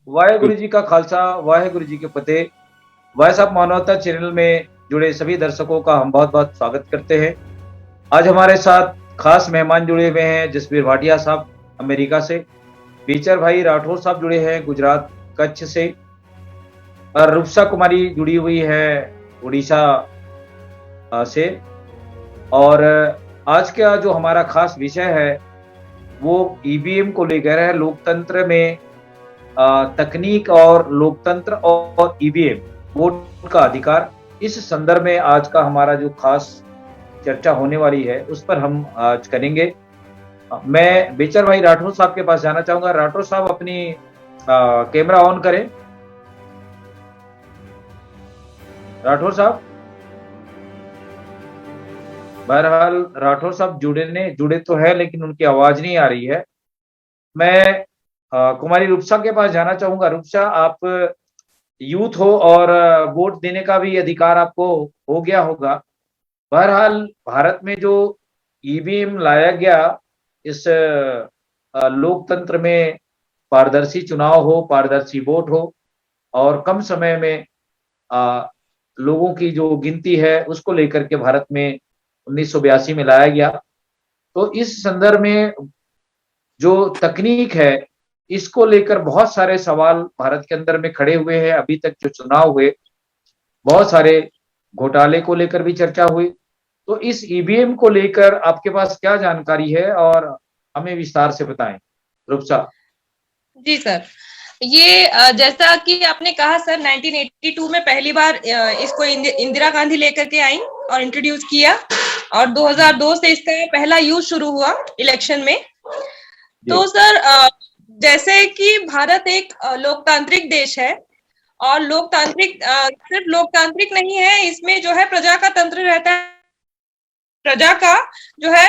वाहेगुरु जी का खालसा, वाहेगुरु जी के फतेह। Voice of मानवता चैनल में जुड़े सभी दर्शकों का हम बहुत बहुत स्वागत करते हैं। आज हमारे साथ खास मेहमान जुड़े हुए हैं, जसबीर भाटिया साहब अमेरिका से, बीचर भाई राठौर साहब जुड़े हैं गुजरात कच्छ से, और रूपसा कुमारी जुड़ी हुई है उड़ीसा से। और आज का जो हमारा खास विषय है वो ईवीएम को लेकर है, लोकतंत्र में तकनीक और लोकतंत्र और ईवीएम वोट का अधिकार। इस संदर्भ में आज का हमारा जो खास चर्चा होने वाली है उस पर हम आज करेंगे। मैं बेचर भाई राठौर साहब के पास जाना चाहूंगा। राठौर साहब अपनी कैमरा ऑन करें। राठौर साहब, बहरहाल राठौर साहब जुड़े तो है लेकिन उनकी आवाज नहीं आ रही है। मैं कुमारी रूपसा के पास जाना चाहूंगा। रूपसा, आप यूथ हो और वोट देने का भी अधिकार आपको हो गया होगा। बहरहाल भारत में जो ईवीएम लाया गया, इस लोकतंत्र में पारदर्शी चुनाव हो, पारदर्शी वोट हो और कम समय में लोगों की जो गिनती है उसको लेकर के भारत में 1982 में लाया गया। तो इस संदर्भ में जो तकनीक है इसको लेकर बहुत सारे सवाल भारत के अंदर में खड़े हुए हैं। अभी तक जो चुनाव हुए, बहुत सारे घोटाले को लेकर भी चर्चा हुई। तो इस ईवीएम को लेकर आपके पास क्या जानकारी है और हमें विस्तार से बताएं, रूपसा। जी सर, ये जैसा कि आपने कहा सर, 1982 में पहली बार इसको इंदिरा गांधी लेकर के आई और इंट्रोड्यूस किया, और 2002 से इसका पहला यूज शुरू हुआ इलेक्शन में। तो सर, जैसे कि भारत एक लोकतांत्रिक देश है, और लोकतांत्रिक सिर्फ लोकतांत्रिक नहीं है, इसमें जो है प्रजा का तंत्र रहता है, प्रजा का जो है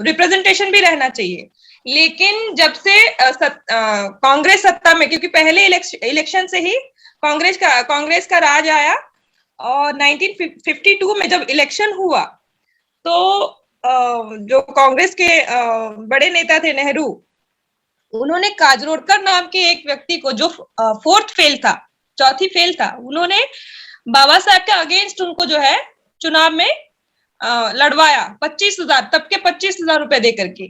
रिप्रेजेंटेशन भी रहना चाहिए। लेकिन जब से कांग्रेस सत्ता में, क्योंकि पहले इलेक्शन से ही कांग्रेस का राज आया, और 1952 में जब इलेक्शन हुआ तो जो कांग्रेस के बड़े नेता थे नेहरू, उन्होंने काजरोडकर नाम के एक व्यक्ति को, जो चौथी फेल था, उन्होंने बाबा साहब के अगेंस्ट उनको जो है चुनाव में लड़वाया 25,000, तब के 25,000 रुपए दे करके।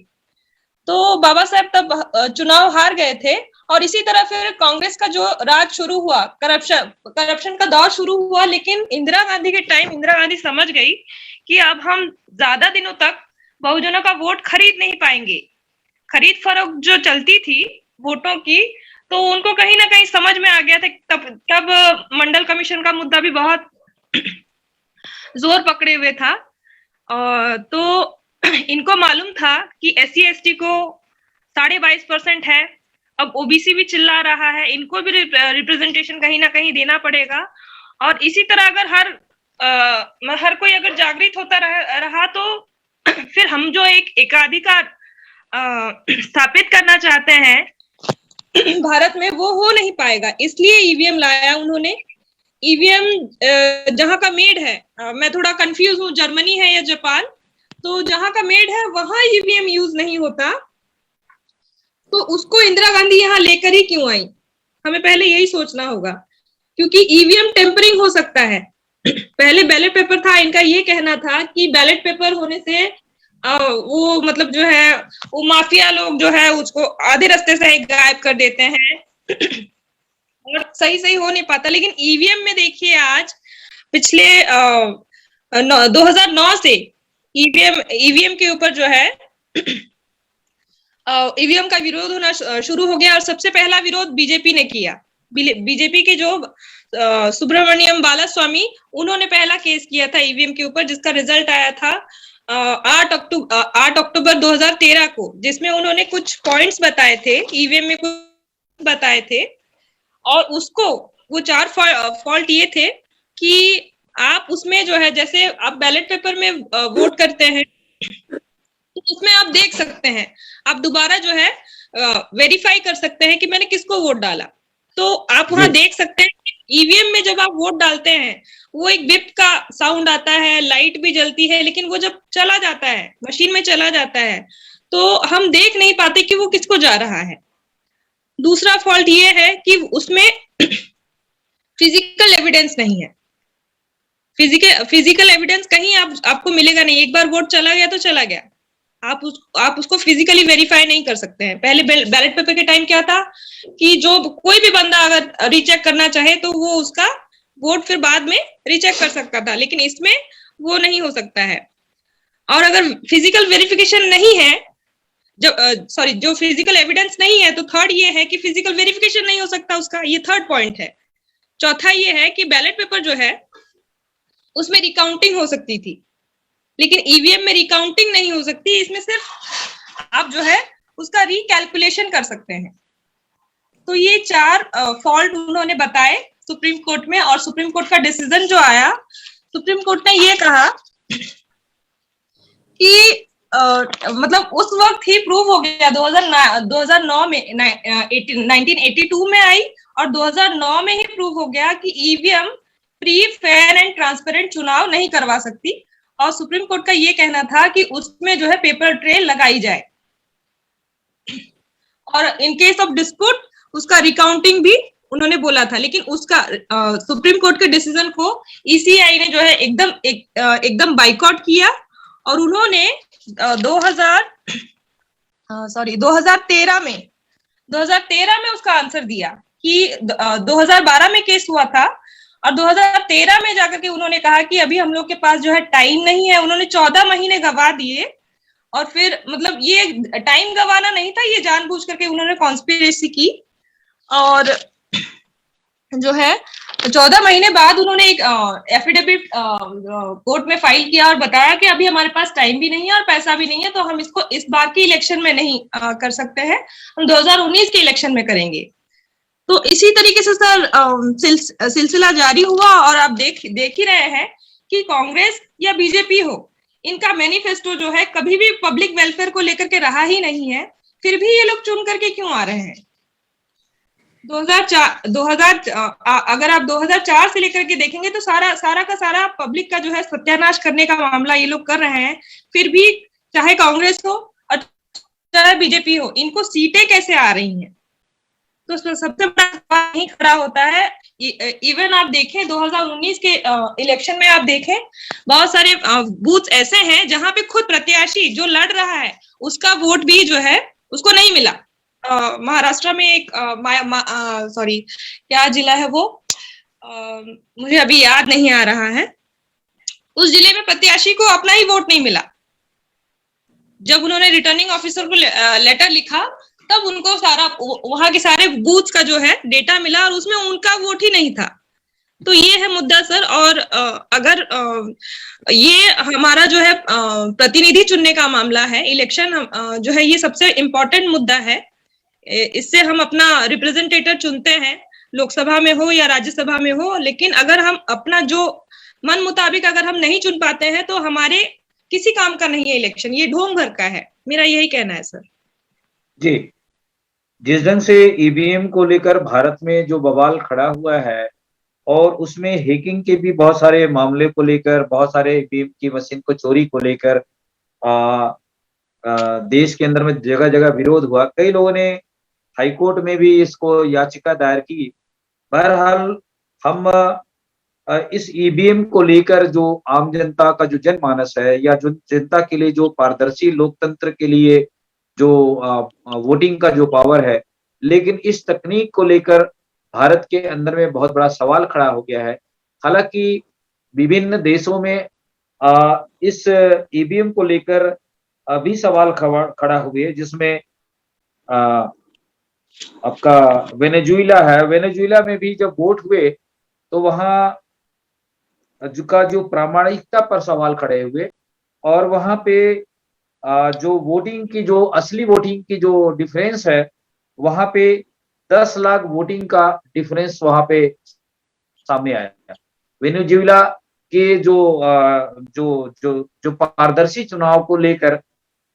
तो बाबा साहब तब चुनाव हार गए थे, और इसी तरह फिर कांग्रेस का जो राज शुरू हुआ, करप्शन का दौर शुरू हुआ। लेकिन इंदिरा गांधी के टाइम इंदिरा गांधी समझ गई कि अब हम ज्यादा दिनों तक बहुजनों का वोट खरीद नहीं पाएंगे। खरीद फरोख्त जो चलती थी वोटों की, तो उनको कहीं ना कहीं समझ में आ गया था। तब मंडल कमीशन का मुद्दा भी बहुत जोर पकड़े हुए था। तो इनको मालूम था कि SC/ST को 22.5% है, अब OBC भी चिल्ला रहा है, इनको भी रिप्रेजेंटेशन कहीं ना कहीं देना पड़ेगा। और इसी तरह अगर हर कोई अगर जागृत होता रहा तो फिर हम जो एक एकाधिकार स्थापित करना चाहते हैं भारत में, वो हो नहीं पाएगा। इसलिए ईवीएम लाया उन्होंने। ईवीएम जहां का मेड है, मैं थोड़ा कंफ्यूज हूँ, जर्मनी है या जापान, तो जहां का मेड है वहां ईवीएम यूज नहीं होता, तो उसको इंदिरा गांधी यहाँ लेकर ही क्यों आई? हमें पहले यही सोचना होगा, क्योंकि ईवीएम टेम्परिंग हो सकता है। पहले बैलेट पेपर था, इनका ये कहना था कि बैलेट पेपर होने से वो मतलब जो है वो माफिया लोग जो है उसको आधे रास्ते से गायब कर देते हैं और सही हो नहीं पाता। लेकिन ईवीएम में देखिए, आज पिछले 2009 से ईवीएम के ऊपर जो है ईवीएम का विरोध होना शुरू हो गया, और सबसे पहला विरोध बीजेपी ने किया। बीजेपी के जो सुब्रमण्यम बालास्वामी, उन्होंने पहला केस किया था ईवीएम के ऊपर, जिसका रिजल्ट आया था 8 अक्टूबर 2013 को, जिसमें उन्होंने कुछ पॉइंट्स बताए थे, ईवीएम में कुछ बताए थे, और उसको वो 4 फॉल्ट ये थे कि आप उसमें जो है, जैसे आप बैलेट पेपर में वोट करते हैं तो उसमें आप देख सकते हैं, आप दोबारा जो है वेरीफाई कर सकते हैं कि मैंने किसको वोट डाला। तो आप वहां देख सकते हैं ईवीएम में जब आप वोट डालते हैं, वो एक बिप का साउंड आता है, लाइट भी जलती है, लेकिन वो जब चला जाता है, मशीन में चला जाता है, तो हम देख नहीं पाते कि वो किसको जा रहा है। दूसरा फॉल्ट ये है कि उसमें फिजिकल एविडेंस नहीं है। फिजिकल एविडेंस कहीं आपको मिलेगा नहीं। एक बार वोट चला गया तो चला गया, आप उसको फिजिकली वेरीफाई नहीं कर सकते हैं। पहले बैलेट पेपर के टाइम क्या था कि जो कोई भी बंदा अगर रीचेक करना चाहे तो वो उसका वोट फिर बाद में रीचेक कर सकता था, लेकिन इसमें वो नहीं हो सकता है। और अगर फिजिकल वेरिफिकेशन नहीं है, जो फिजिकल एविडेंस नहीं है, तो थर्ड ये है कि फिजिकल वेरिफिकेशन नहीं हो सकता उसका, ये थर्ड पॉइंट है। चौथा ये है कि बैलेट पेपर जो है उसमें रिकाउंटिंग हो सकती थी, लेकिन ईवीएम में रिकाउंटिंग नहीं हो सकती। इसमें सिर्फ आप जो है उसका रिकैलकुलेशन कर सकते हैं। तो ये 4 फॉल्ट उन्होंने बताए सुप्रीम कोर्ट में, और सुप्रीम कोर्ट का डिसीजन जो आया, सुप्रीम कोर्ट ने ये कहा कि मतलब उस वक्त ही प्रूव हो गया। 2009 में 1982 में आई और 2009 में ही प्रूव हो गया कि EVM free, fair and transparent चुनाव नहीं करवा सकती। और सुप्रीम कोर्ट का ये कहना था कि उसमें जो है पेपर ट्रेल लगाई जाए, और इन केस ऑफ डिस्प्यूट उसका रिकाउंटिंग भी उन्होंने बोला था। लेकिन उसका सुप्रीम कोर्ट के डिसीजन को ईसीआई ने जो है एकदम बाइकआउट किया, और उन्होंने 2013 में उसका आंसर दिया कि 2012 में केस हुआ था, और 2013 में जाकर के उन्होंने कहा कि अभी हम लोग के पास जो है टाइम नहीं है। उन्होंने 14 महीने गवा दिए, और फिर मतलब ये टाइम गवाना नहीं था, ये जानबूझ करके उन्होंने कॉन्स्पिरेसी की। और जो है 14 महीने बाद उन्होंने एक एफिडेविट कोर्ट में फाइल किया और बताया कि अभी हमारे पास टाइम भी नहीं है और पैसा भी नहीं है, तो हम इसको इस बार के इलेक्शन में नहीं कर सकते हैं, हम 2019 के इलेक्शन में करेंगे। तो इसी तरीके से सर सिलसिला जारी हुआ, और आप देख ही रहे हैं कि कांग्रेस या बीजेपी हो, इनका मैनिफेस्टो जो है कभी भी पब्लिक वेलफेयर को लेकर के रहा ही नहीं है। फिर भी ये लोग चुन करके क्यों आ रहे हैं? 2004 अगर आप 2004 से लेकर के देखेंगे तो सारा का सारा पब्लिक का जो है सत्यानाश करने का मामला ये लोग कर रहे हैं। फिर भी चाहे कांग्रेस हो और चाहे बीजेपी हो, इनको सीटें कैसे आ रही हैं? तो सबसे बड़ा सवाल नहीं खड़ा होता है। इवन आप देखें 2019 के इलेक्शन में, आप देखें बहुत सारे बूथ ऐसे हैं जहां पे खुद प्रत्याशी जो लड़ रहा है उसका वोट भी जो है उसको नहीं मिला। महाराष्ट्र में एक सॉरी क्या जिला है वो, मुझे अभी याद नहीं आ रहा है, उस जिले में प्रत्याशी को अपना ही वोट नहीं मिला। जब उन्होंने रिटर्निंग ऑफिसर को लेटर लिखा तब उनको वहां के सारे बूथ का जो है डेटा मिला और उसमें उनका वोट ही नहीं था। तो ये है मुद्दा सर। और अगर ये हमारा जो है प्रतिनिधि चुनने का मामला है, इलेक्शन जो है ये सबसे इम्पोर्टेंट मुद्दा है। इससे हम अपना रिप्रेजेंटेटिव चुनते हैं, लोकसभा में हो या राज्यसभा में हो, लेकिन अगर हम अपना जो मन मुताबिक अगर हम नहीं चुन पाते हैं तो हमारे किसी काम का नहीं है इलेक्शन, ये ढोंग भर का है। मेरा यही कहना है सर। जी, जिस ढंग से ईवीएम को लेकर भारत में जो बवाल खड़ा हुआ है और उसमें हैकिंग के भी बहुत सारे मामले को लेकर, बहुत सारे ईवीएम की मशीन को चोरी को लेकर देश के अंदर में जगह जगह विरोध हुआ। कई लोगों ने हाईकोर्ट में भी इसको याचिका दायर की। बहरहाल हम इस ईवीएम को लेकर जो आम जनता का जो जनमानस है या जो जनता के लिए जो पारदर्शी लोकतंत्र के लिए जो वोटिंग का जो पावर है, लेकिन इस तकनीक को लेकर भारत के अंदर में बहुत बड़ा सवाल खड़ा हो गया है। हालांकि विभिन्न देशों में इस ईवीएम को लेकर अभी सवाल खड़ा हुए, जिसमें आपका वेनेजुएला है। वेनेजुएला में भी जब वोट हुए तो वहां जो प्रामाणिकता पर सवाल खड़े हुए, और वहां पे जो वोटिंग की जो असली वोटिंग की जो डिफरेंस है, वहां पे 10 लाख वोटिंग का डिफरेंस वहां पे सामने आया। वेनेजुएला के जो पारदर्शी चुनाव को लेकर,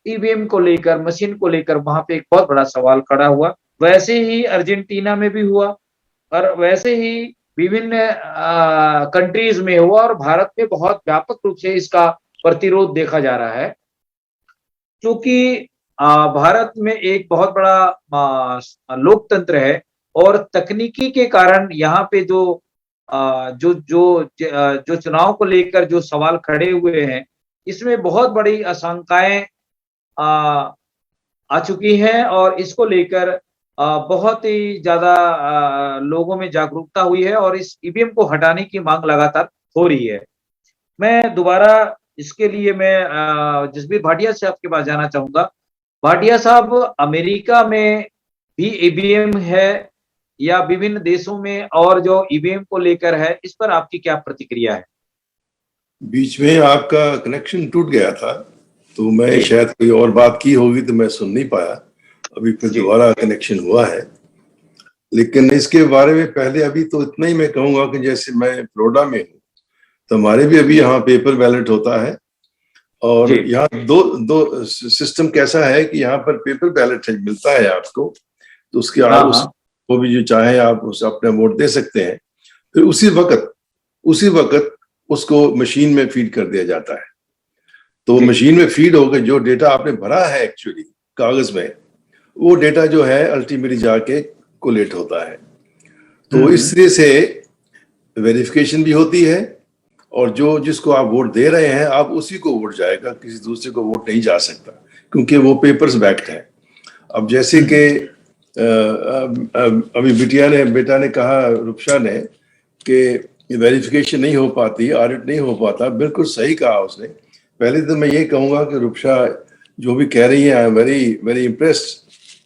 ईवीएम को लेकर, मशीन को लेकर वहां पे एक बहुत बड़ा सवाल खड़ा हुआ। वैसे ही अर्जेंटीना में भी हुआ और वैसे ही विभिन्न कंट्रीज में हुआ, और भारत में बहुत व्यापक रूप से इसका प्रतिरोध देखा जा रहा है। क्योंकि भारत में एक बहुत बड़ा लोकतंत्र है और तकनीकी के कारण यहाँ पे जो चुनाव को लेकर जो सवाल खड़े हुए हैं, इसमें बहुत बड़ी आशंकाएं आ, आ चुकी हैं और इसको लेकर बहुत ही ज्यादा लोगों में जागरूकता हुई है और इस ईवीएम को हटाने की मांग लगातार हो रही है। मैं दोबारा इसके लिए मैं जसबीर भाटिया से आपके पास जाना चाहूंगा। भाटिया साहब, अमेरिका में भी ईवीएम है या विभिन्न देशों में और जो ईवीएम को लेकर है, इस पर आपकी क्या प्रतिक्रिया है? बीच में आपका कनेक्शन टूट गया था, तो मैं शायद कोई और बात की होगी तो मैं सुन नहीं पाया। अभी फिर दोबारा कनेक्शन हुआ है, लेकिन इसके बारे में पहले अभी तो इतना ही मैं कहूंगा कि जैसे मैं फ्लोरिडा में हूँ, तो हमारे भी अभी यहाँ पेपर बैलेट होता है और यहाँ दो सिस्टम कैसा है कि यहाँ पर पेपर बैलेट मिलता है आपको, तो उसके आप उसको भी जो चाहे आप उस अपना वोट दे सकते हैं, फिर उसी वक्त उसको मशीन में फीड कर दिया जाता है। तो मशीन में फीड होकर जो डेटा आपने भरा है एक्चुअली कागज में, वो डेटा जो है अल्टीमेटली जाके कोलेट होता है। तो इस तरह से वेरिफिकेशन भी होती है और जो जिसको आप वोट दे रहे हैं आप उसी को वोट जाएगा, किसी दूसरे को वोट नहीं जा सकता, क्योंकि वो पेपर्स बैक्ड है। अब जैसे कि अभी बेटा ने कहा, रूपशा ने, कि वेरिफिकेशन नहीं हो पाती, ऑडिट नहीं हो पाता, बिल्कुल सही कहा उसने। पहले तो मैं ये कहूँगा कि रूपशा जो भी कह रही है, I am very very impressed,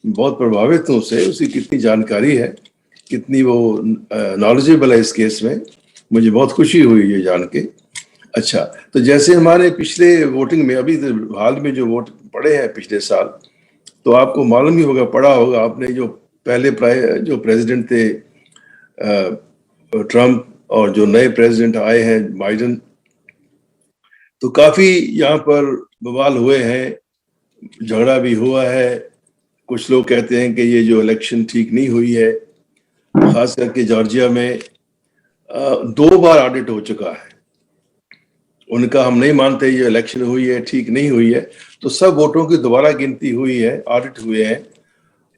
बहुत प्रभावित हूँ उससे, उसकी कितनी जानकारी है, कितनी वो नॉलेजेबल है इस केस में, मुझे बहुत खुशी हुई ये जान के। अच्छा, तो जैसे हमारे पिछले वोटिंग में, अभी हाल में जो वोट पड़े हैं पिछले साल, तो आपको मालूम ही होगा, पढ़ा होगा आपने, जो पहले जो प्रेसिडेंट थे ट्रम्प और जो नए प्रेसिडेंट आए हैं बाइडेन, तो काफी यहाँ पर बवाल हुए हैं, झगड़ा भी हुआ है। कुछ लोग कहते हैं कि ये जो इलेक्शन ठीक नहीं हुई है, खास करके जॉर्जिया में 2 बार ऑडिट हो चुका है। उनका हम नहीं मानते ये इलेक्शन हुई है, ठीक नहीं हुई है, तो सब वोटों की दोबारा गिनती हुई है, ऑडिट हुए हैं,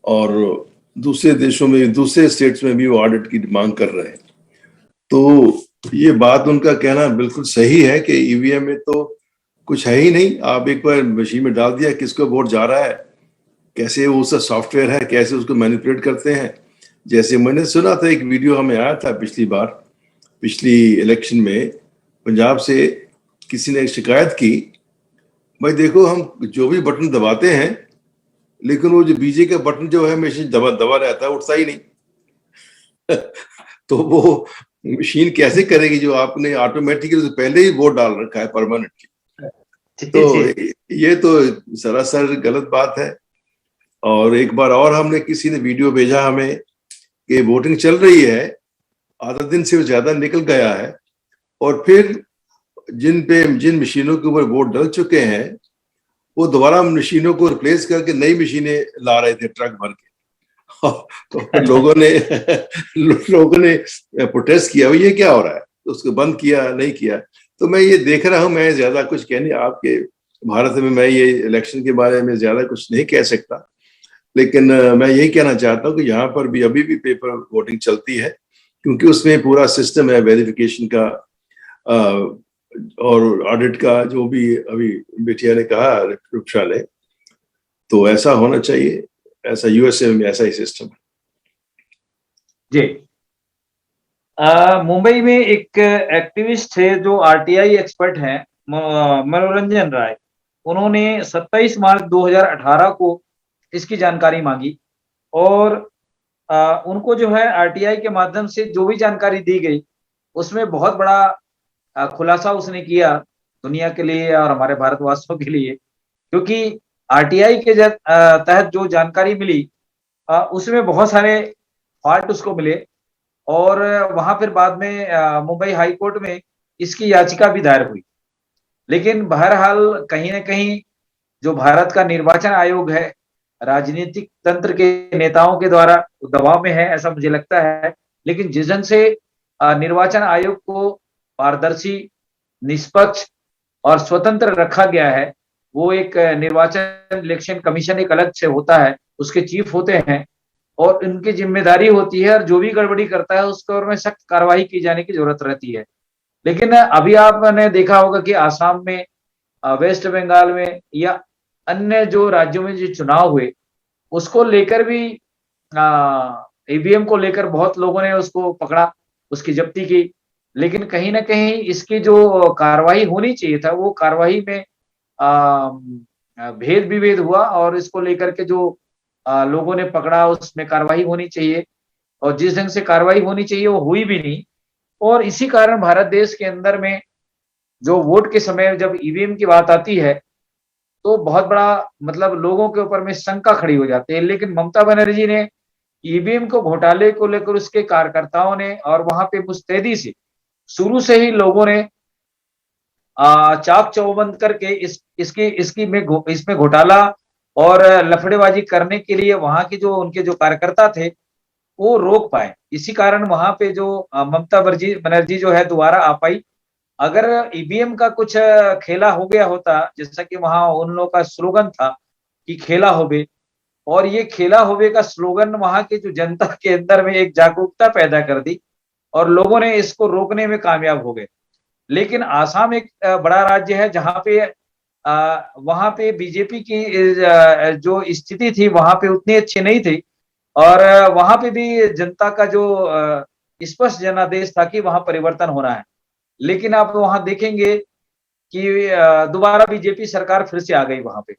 और दूसरे देशों में, दूसरे स्टेट्स में भी वो ऑडिट की मांग कर रहे हैं। तो ये बात उनका कहना बिल्कुल सही है कि ईवीएम में तो कुछ है ही नहीं, आप एक बार मशीन में डाल दिया किसको वोट जा रहा है, कैसे वो उसका सॉफ्टवेयर है, कैसे उसको मैनिपुलेट करते हैं। जैसे मैंने सुना था, एक वीडियो हमें आया था पिछली इलेक्शन में, पंजाब से किसी ने शिकायत की, भाई देखो हम जो भी बटन दबाते हैं, लेकिन वो जो बीजे का बटन जो है मशीन दबा रहता है, उठता ही नहीं। तो वो मशीन कैसे करेगी जो आपने ऑटोमेटिकली पहले ही वोट डाल रखा है परमानेंटली। तो ये तो सरासर गलत बात है। और एक बार और हमने, किसी ने वीडियो भेजा हमें कि वोटिंग चल रही है, आधा दिन से ज्यादा निकल गया है, और फिर जिन मशीनों के ऊपर वोट डल चुके हैं, वो दोबारा मशीनों को रिप्लेस करके नई मशीनें ला रहे थे ट्रक भर के। तो लोगों ने प्रोटेस्ट किया, ये क्या हो रहा है, तो उसको बंद किया, नहीं किया। तो मैं ये देख रहा हूं, मैं ज्यादा कुछ कहने, आपके भारत में मैं ये इलेक्शन के बारे में ज्यादा कुछ नहीं कह सकता, लेकिन मैं यही कहना चाहता हूँ कि यहाँ पर भी अभी भी पेपर वोटिंग चलती है, क्योंकि उसमें पूरा सिस्टम है वेरिफिकेशन का और ऑडिट का, जो भी अभी बेटिया ने कहा, रूपशा ने, तो ऐसा होना चाहिए, ऐसा यूएसए में ऐसा ही सिस्टम है। जी, मुंबई में एक एक्टिविस्ट है जो आरटीआई एक्सपर्ट हैं, मनोरंजन राय, उन्होंने 27 मार्च 2018 को इसकी जानकारी मांगी और उनको जो है आरटीआई के माध्यम से जो भी जानकारी दी गई, उसमें बहुत बड़ा खुलासा उसने किया दुनिया के लिए और हमारे भारतवासियों के लिए, क्योंकि आरटीआई के तहत जो जानकारी मिली उसमें बहुत सारे फॉल्ट उसको मिले, और वहां फिर बाद में मुंबई हाई कोर्ट में इसकी याचिका भी दायर हुई। लेकिन बहरहाल कहीं ना कहीं जो भारत का निर्वाचन आयोग है, राजनीतिक तंत्र के नेताओं के द्वारा दबाव में है, ऐसा मुझे लगता है। लेकिन जिस ढंग से निर्वाचन आयोग को पारदर्शी, निष्पक्ष और स्वतंत्र रखा गया है, वो एक निर्वाचन इलेक्शन कमीशन एक अलग से होता है, उसके चीफ होते हैं और उनकी जिम्मेदारी होती है और जो भी गड़बड़ी करता है उसके ऊपर में सख्त कार्रवाई की जाने की जरूरत रहती है। लेकिन अभी आपने देखा होगा कि आसाम में, वेस्ट बंगाल में या अन्य जो राज्यों में जो चुनाव हुए, उसको लेकर भी ईवीएम को लेकर बहुत लोगों ने उसको पकड़ा, उसकी जब्ती की। लेकिन कहीं न कहीं इसकी जो कार्रवाई होनी चाहिए था, वो कार्रवाई में भेद विभेद हुआ और इसको लेकर के जो लोगों ने पकड़ा उसमें कार्रवाई होनी चाहिए और जिस ढंग से कार्रवाई होनी चाहिए वो हुई भी नहीं। और इसी कारण भारत देश के अंदर में जो वोट के समय जब ईवीएम की बात आती है, तो बहुत बड़ा मतलब लोगों के ऊपर में शंका खड़ी हो जाती है। लेकिन ममता बनर्जी ने ईवीएम को घोटाले को लेकर उसके कार्यकर्ताओं ने और वहां पे मुस्तैदी से शुरू से ही लोगों ने चाक चौबंद करके इसमें घोटाला और लफड़ेबाजी करने के लिए वहां के जो उनके जो कार्यकर्ता थे वो रोक पाए। इसी कारण वहां पे जो ममता बनर्जी जो है दोबारा आ पाई। अगर ईवीएम का कुछ खेला हो गया होता, जैसा कि वहां उन लोगों का स्लोगन था कि खेला होबे, और ये खेला होबे का स्लोगन वहां की जो जनता के अंदर में एक जागरूकता पैदा कर दी और लोगों ने इसको रोकने में कामयाब हो गए। लेकिन आसाम एक बड़ा राज्य है जहां पे वहां पे बीजेपी की जो स्थिति थी वहां पे उतनी अच्छी नहीं थी और वहां पे भी जनता का जो स्पष्ट जनादेश था कि वहां परिवर्तन होना है। लेकिन आप वहां देखेंगे कि दोबारा बीजेपी सरकार फिर से आ गई वहां पे।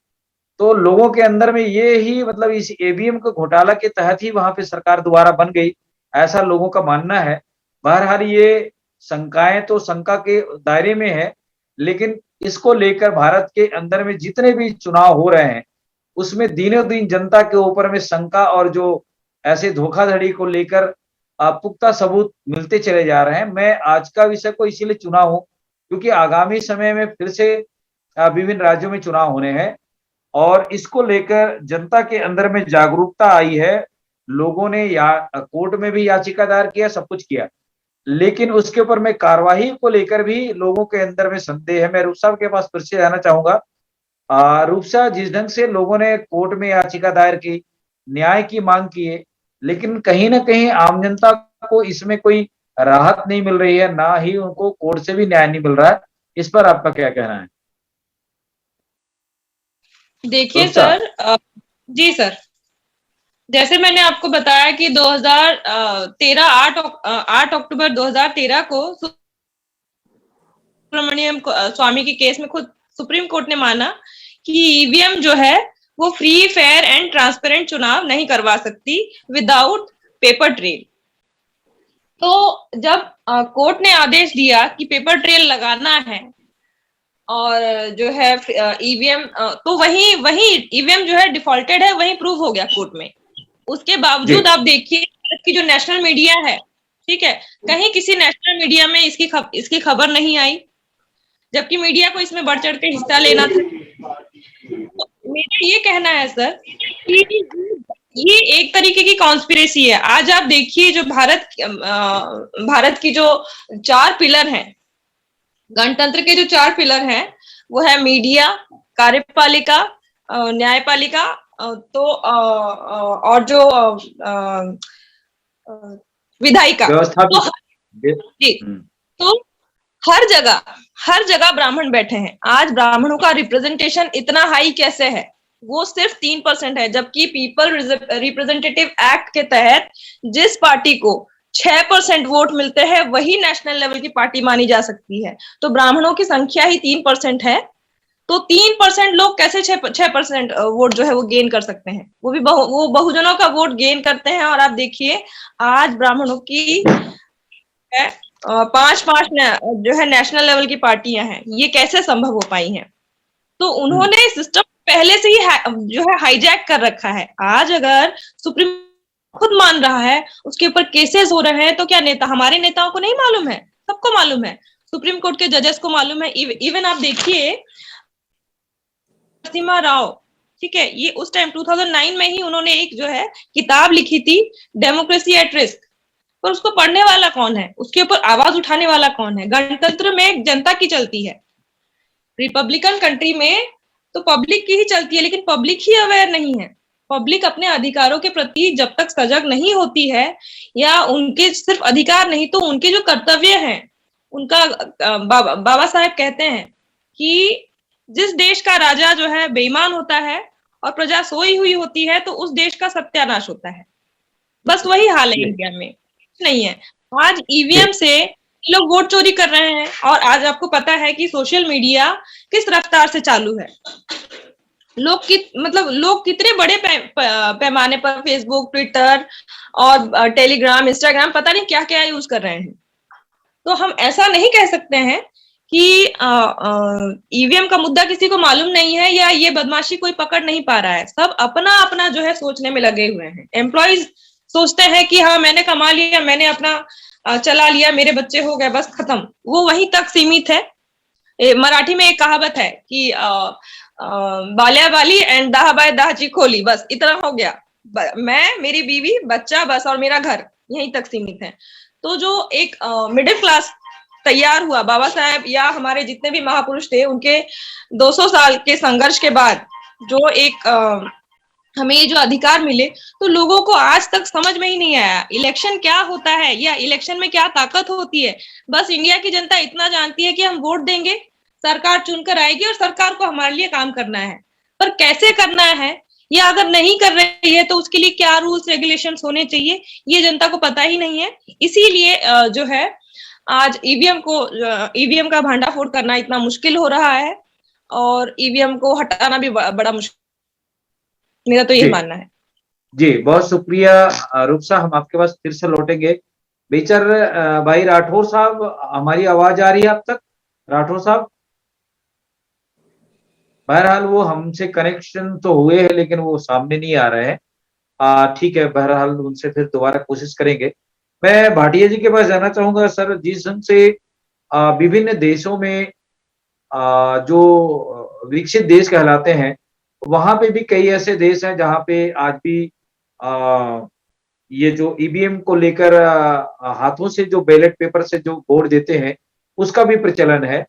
तो लोगों के अंदर में ये ही मतलब इस ईवीएम को घोटाला के तहत ही वहां पे सरकार दोबारा बन गई, ऐसा लोगों का मानना है। बहरहाल ये शंकाएं तो शंका के दायरे में है, लेकिन इसको लेकर भारत के अंदर में जितने भी चुनाव हो रहे हैं उसमें दिनों दिन जनता के ऊपर में शंका और जो ऐसे धोखाधड़ी को लेकर पुख्ता सबूत मिलते चले जा रहे हैं। मैं आज का विषय को इसीलिए चुना हूं क्योंकि आगामी समय में फिर से विभिन्न राज्यों में चुनाव होने हैं और इसको लेकर जनता के अंदर में जागरूकता आई है। लोगों ने कोर्ट में भी याचिका दायर किया, सब कुछ किया, लेकिन उसके ऊपर में कार्यवाही को लेकर भी लोगों के अंदर में संदेह है। मैं रूप साहब के पास फिर से जाना चाहूंगा। रूप साहब, जिस ढंग से लोगों ने कोर्ट में याचिका दायर की, न्याय की मांग की है, लेकिन कहीं ना कहीं आम जनता को इसमें कोई राहत नहीं मिल रही है, ना ही उनको कोर्ट से भी न्याय नहीं मिल रहा है। इस पर आपका क्या कहना है? देखिए सर, जी सर, जैसे मैंने आपको बताया कि 2013 8 अक्टूबर 2013 को सुब्रमण्यम स्वामी के केस में खुद सुप्रीम कोर्ट ने माना कि ईवीएम जो है वो फ्री, फेयर एंड ट्रांसपेरेंट चुनाव नहीं करवा सकती विदाउट पेपर ट्रेल। तो जब कोर्ट ने आदेश दिया कि पेपर ट्रेल लगाना है और जो है ईवीएम, तो वही ईवीएम जो है डिफॉल्टेड है, वही प्रूव हो गया कोर्ट में। उसके बावजूद आप देखिए कि जो नेशनल मीडिया है, ठीक है, कहीं किसी नेशनल मीडिया में इसकी खबर नहीं आई, जबकि मीडिया को इसमें बढ़ चढ़ के हिस्सा लेना था। तो मेरा ये कहना है सर कि ये एक तरीके की कॉन्स्पिरेसी है। आज आप देखिए जो भारत की जो 4 पिलर हैं, गणतंत्र के जो 4 पिलर हैं, वो है मीडिया, कार्यपालिका, न्यायपालिका, तो और जो विधायिका। तो जी, तो हर जगह ब्राह्मण बैठे हैं। आज ब्राह्मणों का रिप्रेजेंटेशन इतना हाई कैसे है? वो सिर्फ 3% है, जबकि पीपल रिप्रेजेंटेटिव एक्ट के तहत जिस पार्टी को 6% वोट मिलते हैं वही नेशनल लेवल की पार्टी मानी जा सकती है। तो ब्राह्मणों की संख्या ही 3% है, तो 3% लोग कैसे 6% वोट जो है वो गेन कर सकते हैं? वो बहुजनों का वोट गेन करते हैं। और आप देखिए आज ब्राह्मणों की 5 जो है नेशनल लेवल की पार्टियां हैं, ये कैसे संभव हो पाई हैं? तो उन्होंने सिस्टम पहले से ही जो है हाईजैक कर रखा है। आज अगर सुप्रीम खुद मान रहा है, उसके ऊपर केसेस हो रहे हैं, तो क्या हमारे नेताओं को नहीं मालूम है? सबको मालूम है, सुप्रीम कोर्ट के जजेस को मालूम है। इवन आप देखिए नरसिम्हा राव, ठीक है, ये उस टाइम 2009 में ही उन्होंने एक जो है किताब लिखी थी, डेमोक्रेसी एट रिस्क। पर उसको पढ़ने वाला कौन है? उसके ऊपर आवाज उठाने वाला कौन है? गणतंत्र में जनता की चलती है। रिपब्लिकन कंट्री में तो पब्लिक की ही चलती है, लेकिन पब्लिक ही अवेयर नहीं है। पब्लिक अपने अधिकारों के प्रति जब तक सजग नहीं होती है, या उनके सिर्फ अधिकार नहीं तो उनके जो कर्तव्य हैं उनका, बाबा साहेब कहते हैं कि जिस देश का राजा जो है बेईमान होता है और प्रजा सोई हुई होती है तो उस देश का सत्यानाश होता है। बस वही हाल है इंडिया में, कुछ नहीं है। आज ईवीएम से लोग वोट चोरी कर रहे हैं, और आज आपको पता है कि सोशल मीडिया किस रफ्तार से चालू है। लोग कितने बड़े पैमाने पर फेसबुक, ट्विटर और टेलीग्राम, इंस्टाग्राम, पता नहीं क्या क्या यूज कर रहे हैं। तो हम ऐसा नहीं कह सकते हैं कि ईवीएम का मुद्दा किसी को मालूम नहीं है या ये बदमाशी कोई पकड़ नहीं पा रहा है। सब अपना अपना जो है सोचने में लगे हुए हैं। एम्प्लॉइज सोचते हैं कि हाँ मैंने कमा लिया, मैंने अपना चला लिया, मेरे बच्चे हो गए, बस खत्म, वो वहीं तक सीमित है। मराठी में एक कहावत है कि बाल्या बाली एंड दाह बाय दाहची खोली, बस इतना हो गया, मैं, मेरी बीवी, बच्चा, बस, और मेरा घर, यहीं तक सीमित है। तो जो एक मिडिल क्लास तैयार हुआ, बाबा साहेब या हमारे जितने भी महापुरुष थे, उनके 200 साल के संघर्ष के बाद जो एक हमें ये जो अधिकार मिले, तो लोगों को आज तक समझ में ही नहीं आया इलेक्शन क्या होता है या इलेक्शन में क्या ताकत होती है। बस इंडिया की जनता इतना जानती है कि हम वोट देंगे, सरकार चुनकर आएगी और सरकार को हमारे लिए काम करना है, पर कैसे करना है या अगर नहीं कर रही है तो उसके लिए क्या रूल्स रेगुलेशंस होने चाहिए, ये जनता को पता ही नहीं है। इसीलिए जो है आज ईवीएम का भांडाफोड़ करना इतना मुश्किल हो रहा है, और ईवीएम को हटाना भी बड़ा मुश्किल, मेरा तो ये मानना है। जी, बहुत शुक्रिया रूपसा, हम आपके पास फिर से लौटेंगे। बेचर भाई राठौर साहब, हमारी आवाज आ रही है अब तक? राठौर साहब, बहरहाल वो हमसे कनेक्शन तो हुए हैं लेकिन वो सामने नहीं आ रहे हैं। ठीक है, बहरहाल उनसे फिर दोबारा कोशिश करेंगे। मैं भाटिया जी के पास जाना चाहूंगा। सर, जिस ढंग से विभिन्न देशों में जो विकसित देश कहलाते हैं, वहां पे भी कई ऐसे देश हैं जहां पे आज भी ये जो ईवीएम को लेकर हाथों से जो बैलेट पेपर से जो वोट देते हैं उसका भी प्रचलन है।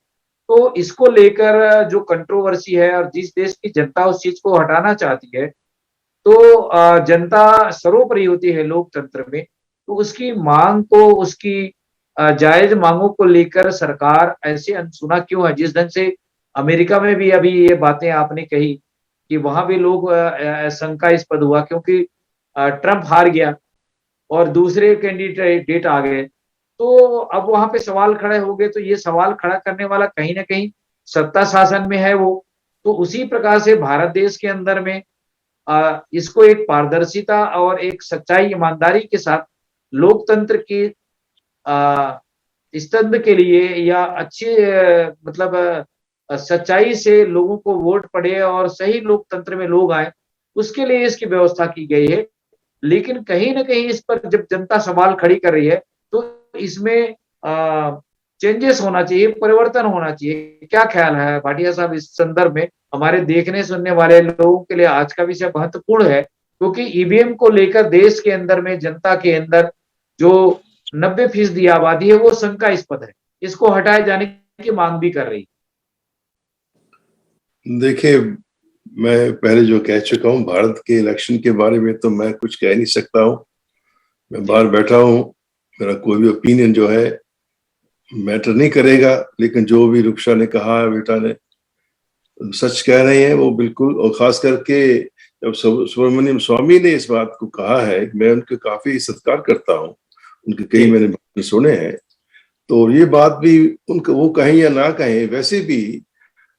तो इसको लेकर जो कंट्रोवर्सी है और जिस देश की जनता उस चीज को हटाना चाहती है, तो जनता सर्वोपरि होती है लोकतंत्र में, तो उसकी मांग को, उसकी जायज मांगों को लेकर सरकार ऐसे अनसुना क्यों है? जिस ढंग से अमेरिका में भी अभी ये बातें आपने कही कि वहां भी लोग शंकास्पद हुआ क्योंकि ट्रंप हार गया और दूसरे कैंडिडेट आ गए, तो अब वहां पे सवाल खड़े हो गए। तो ये सवाल खड़ा करने वाला कहीं ना कहीं सत्ता शासन में है वो। तो उसी प्रकार से भारत देश के अंदर में इसको एक पारदर्शिता और एक सच्चाई, ईमानदारी के साथ लोकतंत्र की स्तंभ के लिए या अच्छे मतलब सच्चाई से लोगों को वोट पड़े और सही लोकतंत्र में लोग आए, उसके लिए इसकी व्यवस्था की गई है। लेकिन कहीं ना कहीं इस पर जब जनता सवाल खड़ी कर रही है तो इसमें चेंजेस होना चाहिए, परिवर्तन होना चाहिए। क्या ख्याल है भाटिया साहब इस संदर्भ में? हमारे देखने सुनने वाले लोगों के लिए आज का विषय महत्वपूर्ण है, क्योंकि ईवीएम को लेकर देश के अंदर में, जनता के अंदर जो 90% आबादी है वो शंकास्पद है, इसको हटाए जाने की मांग भी कर रही। देखिए, मैं पहले जो कह चुका हूँ, भारत के इलेक्शन के बारे में तो मैं कुछ कह नहीं सकता हूँ। मैं बाहर बैठा हूँ, मेरा कोई भी ओपिनियन जो है मैटर नहीं करेगा। लेकिन जो भी रूपसा ने कहा है, बेटा ने सच कह रहे हैं वो बिल्कुल। और खास करके जब सुब्रमण्यम स्वामी ने इस बात को कहा है, मैं उनके काफी सत्कार करता हूँ, उनके कई मैंने सुने हैं। तो ये बात भी उनका, वो कहें या ना कहें, वैसे भी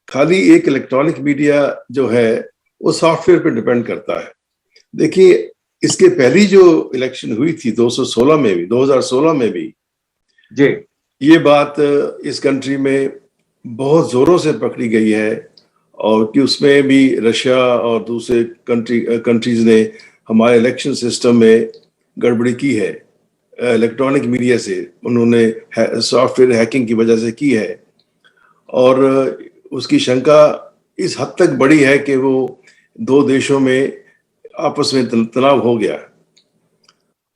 खाली एक इलेक्ट्रॉनिक मीडिया जो है वो सॉफ्टवेयर पे डिपेंड करता है। देखिए, इसके पहली जो इलेक्शन हुई थी 2016 में भी जी, ये बात इस कंट्री में बहुत जोरों से पकड़ी गई है, और कि उसमें भी रशिया और दूसरे कंट्रीज ने हमारे इलेक्शन सिस्टम में गड़बड़ी की है, इलेक्ट्रॉनिक मीडिया से उन्होंने सॉफ्टवेयर हैकिंग की वजह से की है। और उसकी शंका इस हद तक बड़ी है कि वो दो देशों में आपस में तनाव हो गया।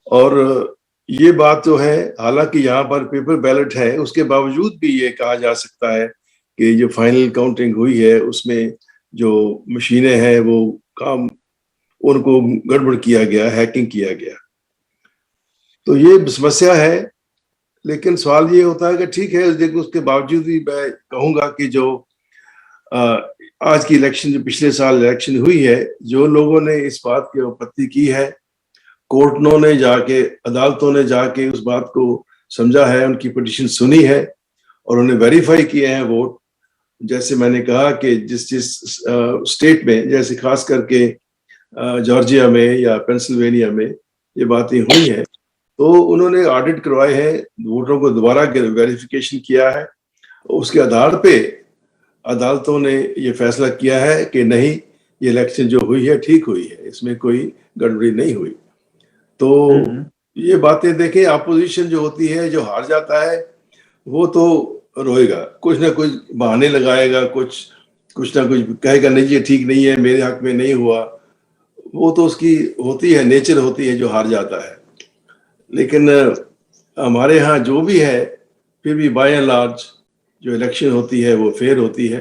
और ये बात जो है, हालांकि यहाँ पर पेपर बैलेट है, उसके बावजूद भी ये कहा जा सकता है कि जो फाइनल काउंटिंग हुई है उसमें जो मशीनें हैं वो काम, उनको गड़बड़ किया गया, हैकिंग किया गया। तो ये समस्या है। लेकिन सवाल ये होता है कि ठीक है, देखो उसके बावजूद भी मैं कहूंगा कि जो आज की इलेक्शन, जो पिछले साल इलेक्शन हुई है, जो लोगों ने इस बात की आपत्ति की है, कोर्टों ने जाके, अदालतों ने जाके उस बात को समझा है, उनकी पिटीशन सुनी है और उन्हें वेरीफाई किए हैं वोट। जैसे मैंने कहा कि जिस जिस स्टेट में, जैसे खास करके जॉर्जिया में या पेंसिल्वेनिया में ये बातें हुई हैं, तो उन्होंने ऑडिट करवाए हैं, वोटरों को दोबारा वेरिफिकेशन किया है। उसके आधार पे अदालतों ने ये फैसला किया है कि नहीं, ये इलेक्शन जो हुई है ठीक हुई है, इसमें कोई गड़बड़ी नहीं हुई। तो ये बातें देखें, अपोजिशन जो होती है, जो हार जाता है वो तो रोएगा, कुछ ना कुछ बहाने लगाएगा, कुछ ना कुछ कहेगा, नहीं ये ठीक नहीं है, मेरे हक में नहीं हुआ। वो तो उसकी होती है, नेचर होती है जो हार जाता है। लेकिन हमारे यहाँ जो भी है, फिर भी बाय एंड लार्ज जो इलेक्शन होती है वो फेयर होती है,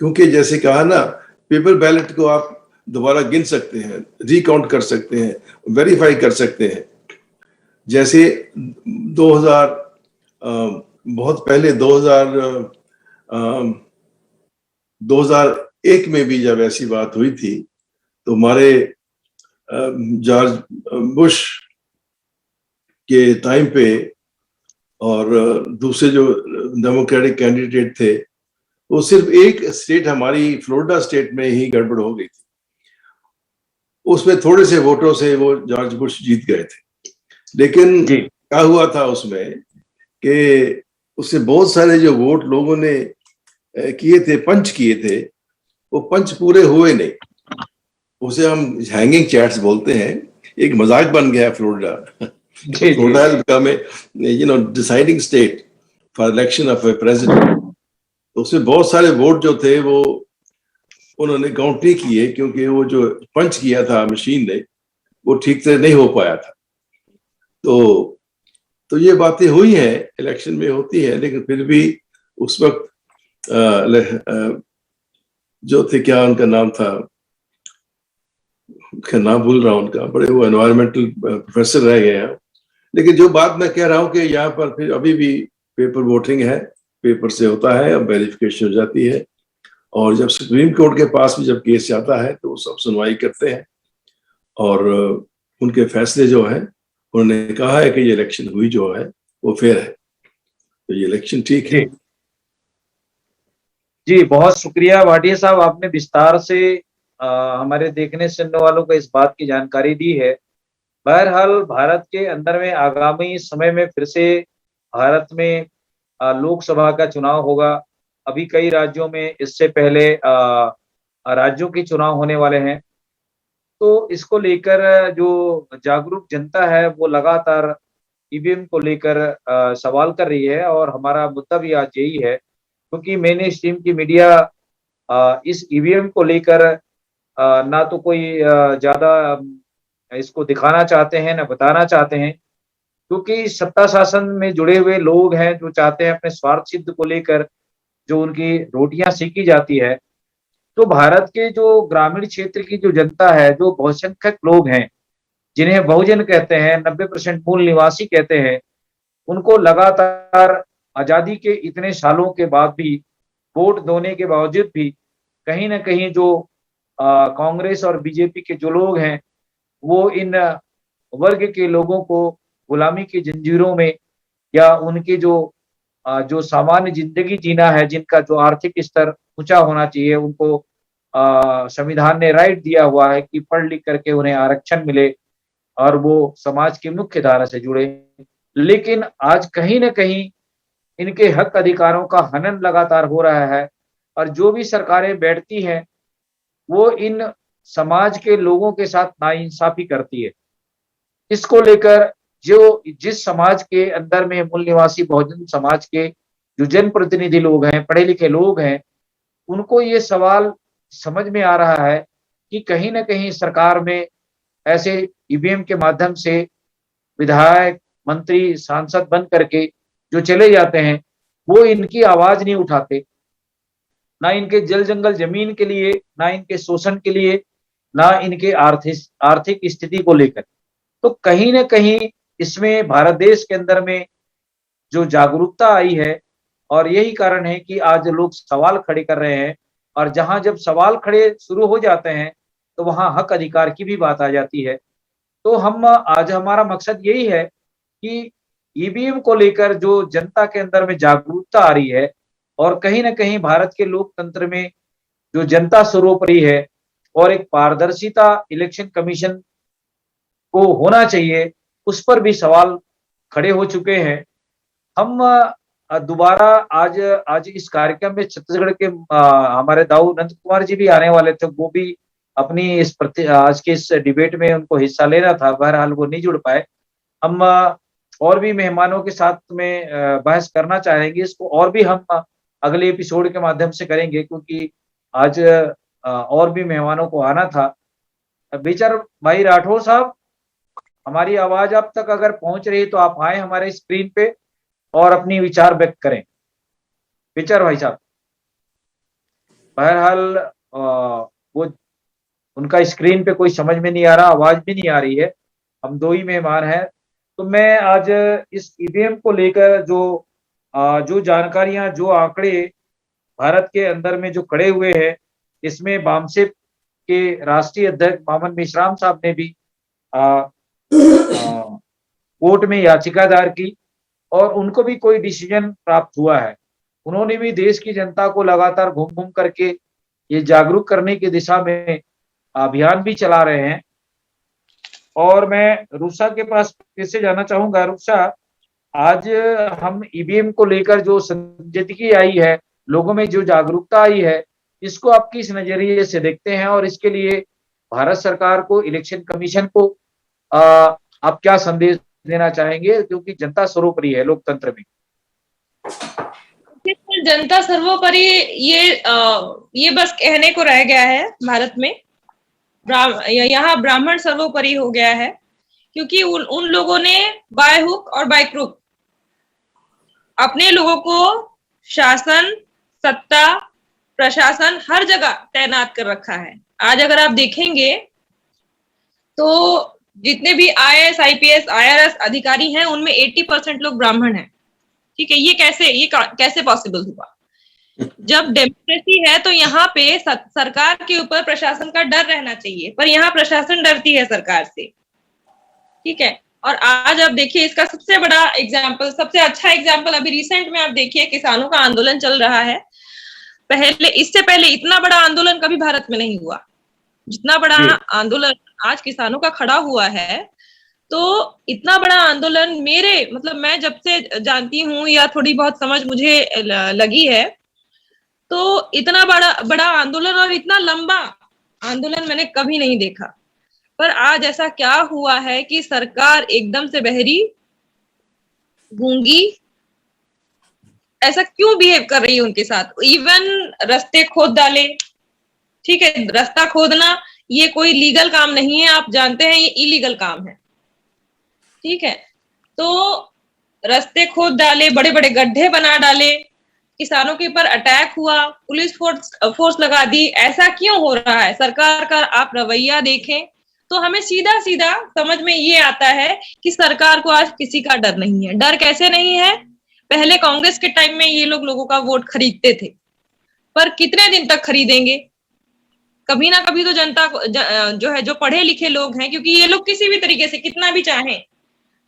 क्योंकि जैसे कहा ना, पेपर बैलेट को आप दोबारा गिन सकते हैं, रिकाउंट कर सकते हैं, वेरीफाई कर सकते हैं। जैसे 2000 बहुत पहले 2001 में भी जब ऐसी बात हुई थी, तो हमारे जॉर्ज बुश के टाइम पे और दूसरे जो डेमोक्रेटिक कैंडिडेट थे, वो सिर्फ एक स्टेट, हमारी फ्लोरिडा स्टेट में ही गड़बड़ हो गई थी। उसमें थोड़े से वोटों से वो जॉर्ज बुश जीत गए थे। लेकिन क्या हुआ था उसमें कि उससे बहुत सारे जो वोट लोगों ने किए थे, पंच किए थे, वो पंच पूरे हुए नहीं। उसे हम हैंगिंग चैट्स बोलते हैं, एक मजाक बन गया Florida. Florida has become a deciding state for election of a president। तो उसमें बहुत सारे वोट जो थे वो उन्होंने काउंट नहीं किए, क्योंकि वो जो पंच किया था मशीन ने, वो ठीक से नहीं हो पाया था। तो ये बातें हुई हैं, इलेक्शन में होती है। लेकिन फिर भी उस वक्त जो थे, क्या उनका नाम था, नाम भूल रहा हूं उनका, बड़े वो एनवायरमेंटल प्रोफेसर रह गए हैं। लेकिन जो बात मैं कह रहा हूं कि यहाँ पर फिर अभी भी पेपर वोटिंग है, पेपर से होता है, अब वेरिफिकेशन हो जाती है। और जब सुप्रीम कोर्ट के पास भी जब केस जाता है तो वो सब सुनवाई करते हैं, और उनके फैसले जो है, उन्होंने कहा है कि ये इलेक्शन हुई जो है वो फेयर है, तो ये इलेक्शन ठीक है। जी, बहुत शुक्रिया भाटिया साहब, आपने विस्तार से हमारे देखने सुनने वालों को इस बात की जानकारी दी है। बहरहाल भारत के अंदर में आगामी समय में फिर से भारत में लोकसभा का चुनाव होगा। अभी कई राज्यों में इससे पहले राज्यों के चुनाव होने वाले हैं। तो इसको लेकर जो जागरूक जनता है वो लगातार ईवीएम को लेकर सवाल कर रही है, और हमारा मुद्दा भी आज यही है, क्योंकि मेन स्ट्रीम की मीडिया इस ईवीएम को लेकर ना तो कोई ज्यादा इसको दिखाना चाहते हैं, ना बताना चाहते हैं, क्योंकि सत्ता शासन में जुड़े हुए लोग हैं जो चाहते हैं अपने स्वार्थ सिद्ध को लेकर जो उनकी रोटियां सेकी जाती है। तो भारत के जो ग्रामीण क्षेत्र की जो जनता है, जो बहुसंख्यक लोग हैं, जिन्हें बहुजन कहते हैं, 90% मूल निवासी कहते हैं, उनको लगातार आजादी के इतने सालों के बाद भी, वोट देने के बावजूद भी, कहीं ना कहीं जो कांग्रेस और बीजेपी के जो लोग हैं, वो इन वर्ग के लोगों को गुलामी की जंजीरों में, या उनके जो सामान्य जिंदगी जीना है, जिनका जो आर्थिक स्तर ऊंचा होना चाहिए, उनको संविधान ने राइट दिया हुआ है कि पढ़ लिख करके उन्हें आरक्षण मिले और वो समाज की मुख्य धारा से जुड़े। लेकिन आज कहीं न कहीं इनके हक अधिकारों का हनन लगातार हो रहा है, और जो भी सरकारें बैठती हैं वो इन समाज के लोगों के साथ नाइंसाफी करती है। इसको लेकर जो जिस समाज के अंदर में मूल निवासी बहुजन समाज के जो जनप्रतिनिधि लोग हैं, पढ़े लिखे लोग हैं, उनको ये सवाल समझ में आ रहा है कि कहीं न कहीं सरकार में ऐसे ईवीएम के माध्यम से विधायक, मंत्री, सांसद बन करके जो चले जाते हैं, वो इनकी आवाज नहीं उठाते। ना इनके जल जंगल जमीन के लिए, ना इनके शोषण के लिए, ना इनके आर्थिक स्थिति को लेकर। तो कहीं ना कहीं इसमें भारत देश के अंदर में जो जागरूकता आई है, और यही कारण है कि आज लोग सवाल खड़े कर रहे हैं, और जहां जब सवाल खड़े शुरू हो जाते हैं तो वहां हक अधिकार की भी बात आ जाती है। तो हम आज हमारा मकसद यही है कि ईवीएम को लेकर जो जनता के अंदर में जागरूकता आ रही है, और कहीं ना कहीं भारत के लोकतंत्र में जो जनता सर्वोपरि है, और एक पारदर्शिता इलेक्शन कमीशन को होना चाहिए, उस पर भी सवाल खड़े हो चुके हैं। हम दोबारा आज आज इस कार्यक्रम में छत्तीसगढ़ के हमारे दाऊ नंद कुमार जी भी आने वाले थे, वो भी अपनी आज के इस डिबेट में उनको हिस्सा लेना था, बहरहाल वो नहीं जुड़ पाए। हम और भी मेहमानों के साथ में बहस करना चाहेंगे, इसको और भी हम अगले एपिसोड के माध्यम से करेंगे, क्योंकि आज और भी मेहमानों को आना था। बेचर भाई राठौर साहब, हमारी आवाज आप तक अगर पहुंच रही है तो आप आए हमारे स्क्रीन पे और अपनी विचार व्यक्त करें। बेचर भाई साहब, बहरहाल वो उनका स्क्रीन पे कोई समझ में नहीं आ रहा, आवाज भी नहीं आ रही है, हम दो ही मेहमान हैं। तो मैं आज इस ईवीएम को लेकर जो जानकारियां, जो आंकड़े भारत के अंदर में जो खड़े हुए हैं, इसमें बामसेप के राष्ट्रीय अध्यक्ष मामन मेश्राम साहब ने भी कोर्ट में याचिका दायर की, और उनको भी कोई डिसीजन प्राप्त हुआ है। उन्होंने भी देश की जनता को लगातार घूम घूम करके ये जागरूक करने की दिशा में अभियान भी चला रहे हैं। और मैं रूपसा के पास फिर से जाना चाहूंगा। रूपसा, आज हम ईवीएम को लेकर जो संजीदगी आई है, लोगों में जो जागरूकता आई है, इसको आप किस नजरिए से देखते हैं, और इसके लिए भारत सरकार को, इलेक्शन कमीशन को आप क्या संदेश देना चाहेंगे, क्योंकि जनता सर्वोपरि है लोकतंत्र में? जनता सर्वोपरि ये बस कहने को रह गया है भारत में। यहाँ ब्राह्मण सर्वोपरि हो गया है, क्योंकि उन लोगों ने बाय हुक और बाय क्रुक अपने लोगों को शासन, सत्ता, प्रशासन हर जगह तैनात कर रखा है। आज अगर आप देखेंगे तो जितने भी IAS, IPS, IRS अधिकारी हैं, उनमें 80% लोग ब्राह्मण हैं। ठीक है, ये कैसे पॉसिबल हुआ? जब डेमोक्रेसी है तो यहाँ पे सरकार के ऊपर प्रशासन का डर रहना चाहिए, पर यहाँ प्रशासन डरती है सरकार से। ठीक है, और आज आप देखिए इसका सबसे बड़ा एग्जाम्पल, सबसे अच्छा एग्जाम्पल अभी रिसेंट में आप देखिए, किसानों का आंदोलन चल रहा है। इससे पहले इतना बड़ा आंदोलन कभी भारत में नहीं हुआ, जितना बड़ा आंदोलन आज किसानों का खड़ा हुआ है। तो इतना बड़ा आंदोलन मैं जब से जानती हूँ या थोड़ी बहुत समझ मुझे लगी है, तो इतना बड़ा आंदोलन और इतना लंबा आंदोलन मैंने कभी नहीं देखा। पर आज ऐसा क्या हुआ है कि सरकार एकदम से बहरी, गूंगी, ऐसा क्यों बिहेव कर रही है उनके साथ? इवन रास्ते खोद डाले। ठीक है, रास्ता खोदना ये कोई लीगल काम नहीं है, आप जानते हैं, ये इलीगल काम है। ठीक है, तो रास्ते खोद डाले, बड़े बड़े गड्ढे बना डाले, किसानों के ऊपर अटैक हुआ, पुलिस फोर्स लगा दी। ऐसा क्यों हो रहा है? सरकार का आप रवैया देखें तो हमें सीधा सीधा समझ में ये आता है कि सरकार को आज किसी का डर नहीं है। डर कैसे नहीं है? पहले कांग्रेस के टाइम में ये लोगों का वोट खरीदते थे, पर कितने दिन तक खरीदेंगे? कभी ना कभी तो जनता जो है, जो पढ़े लिखे लोग हैं, क्योंकि ये लोग किसी भी तरीके से कितना भी चाहें,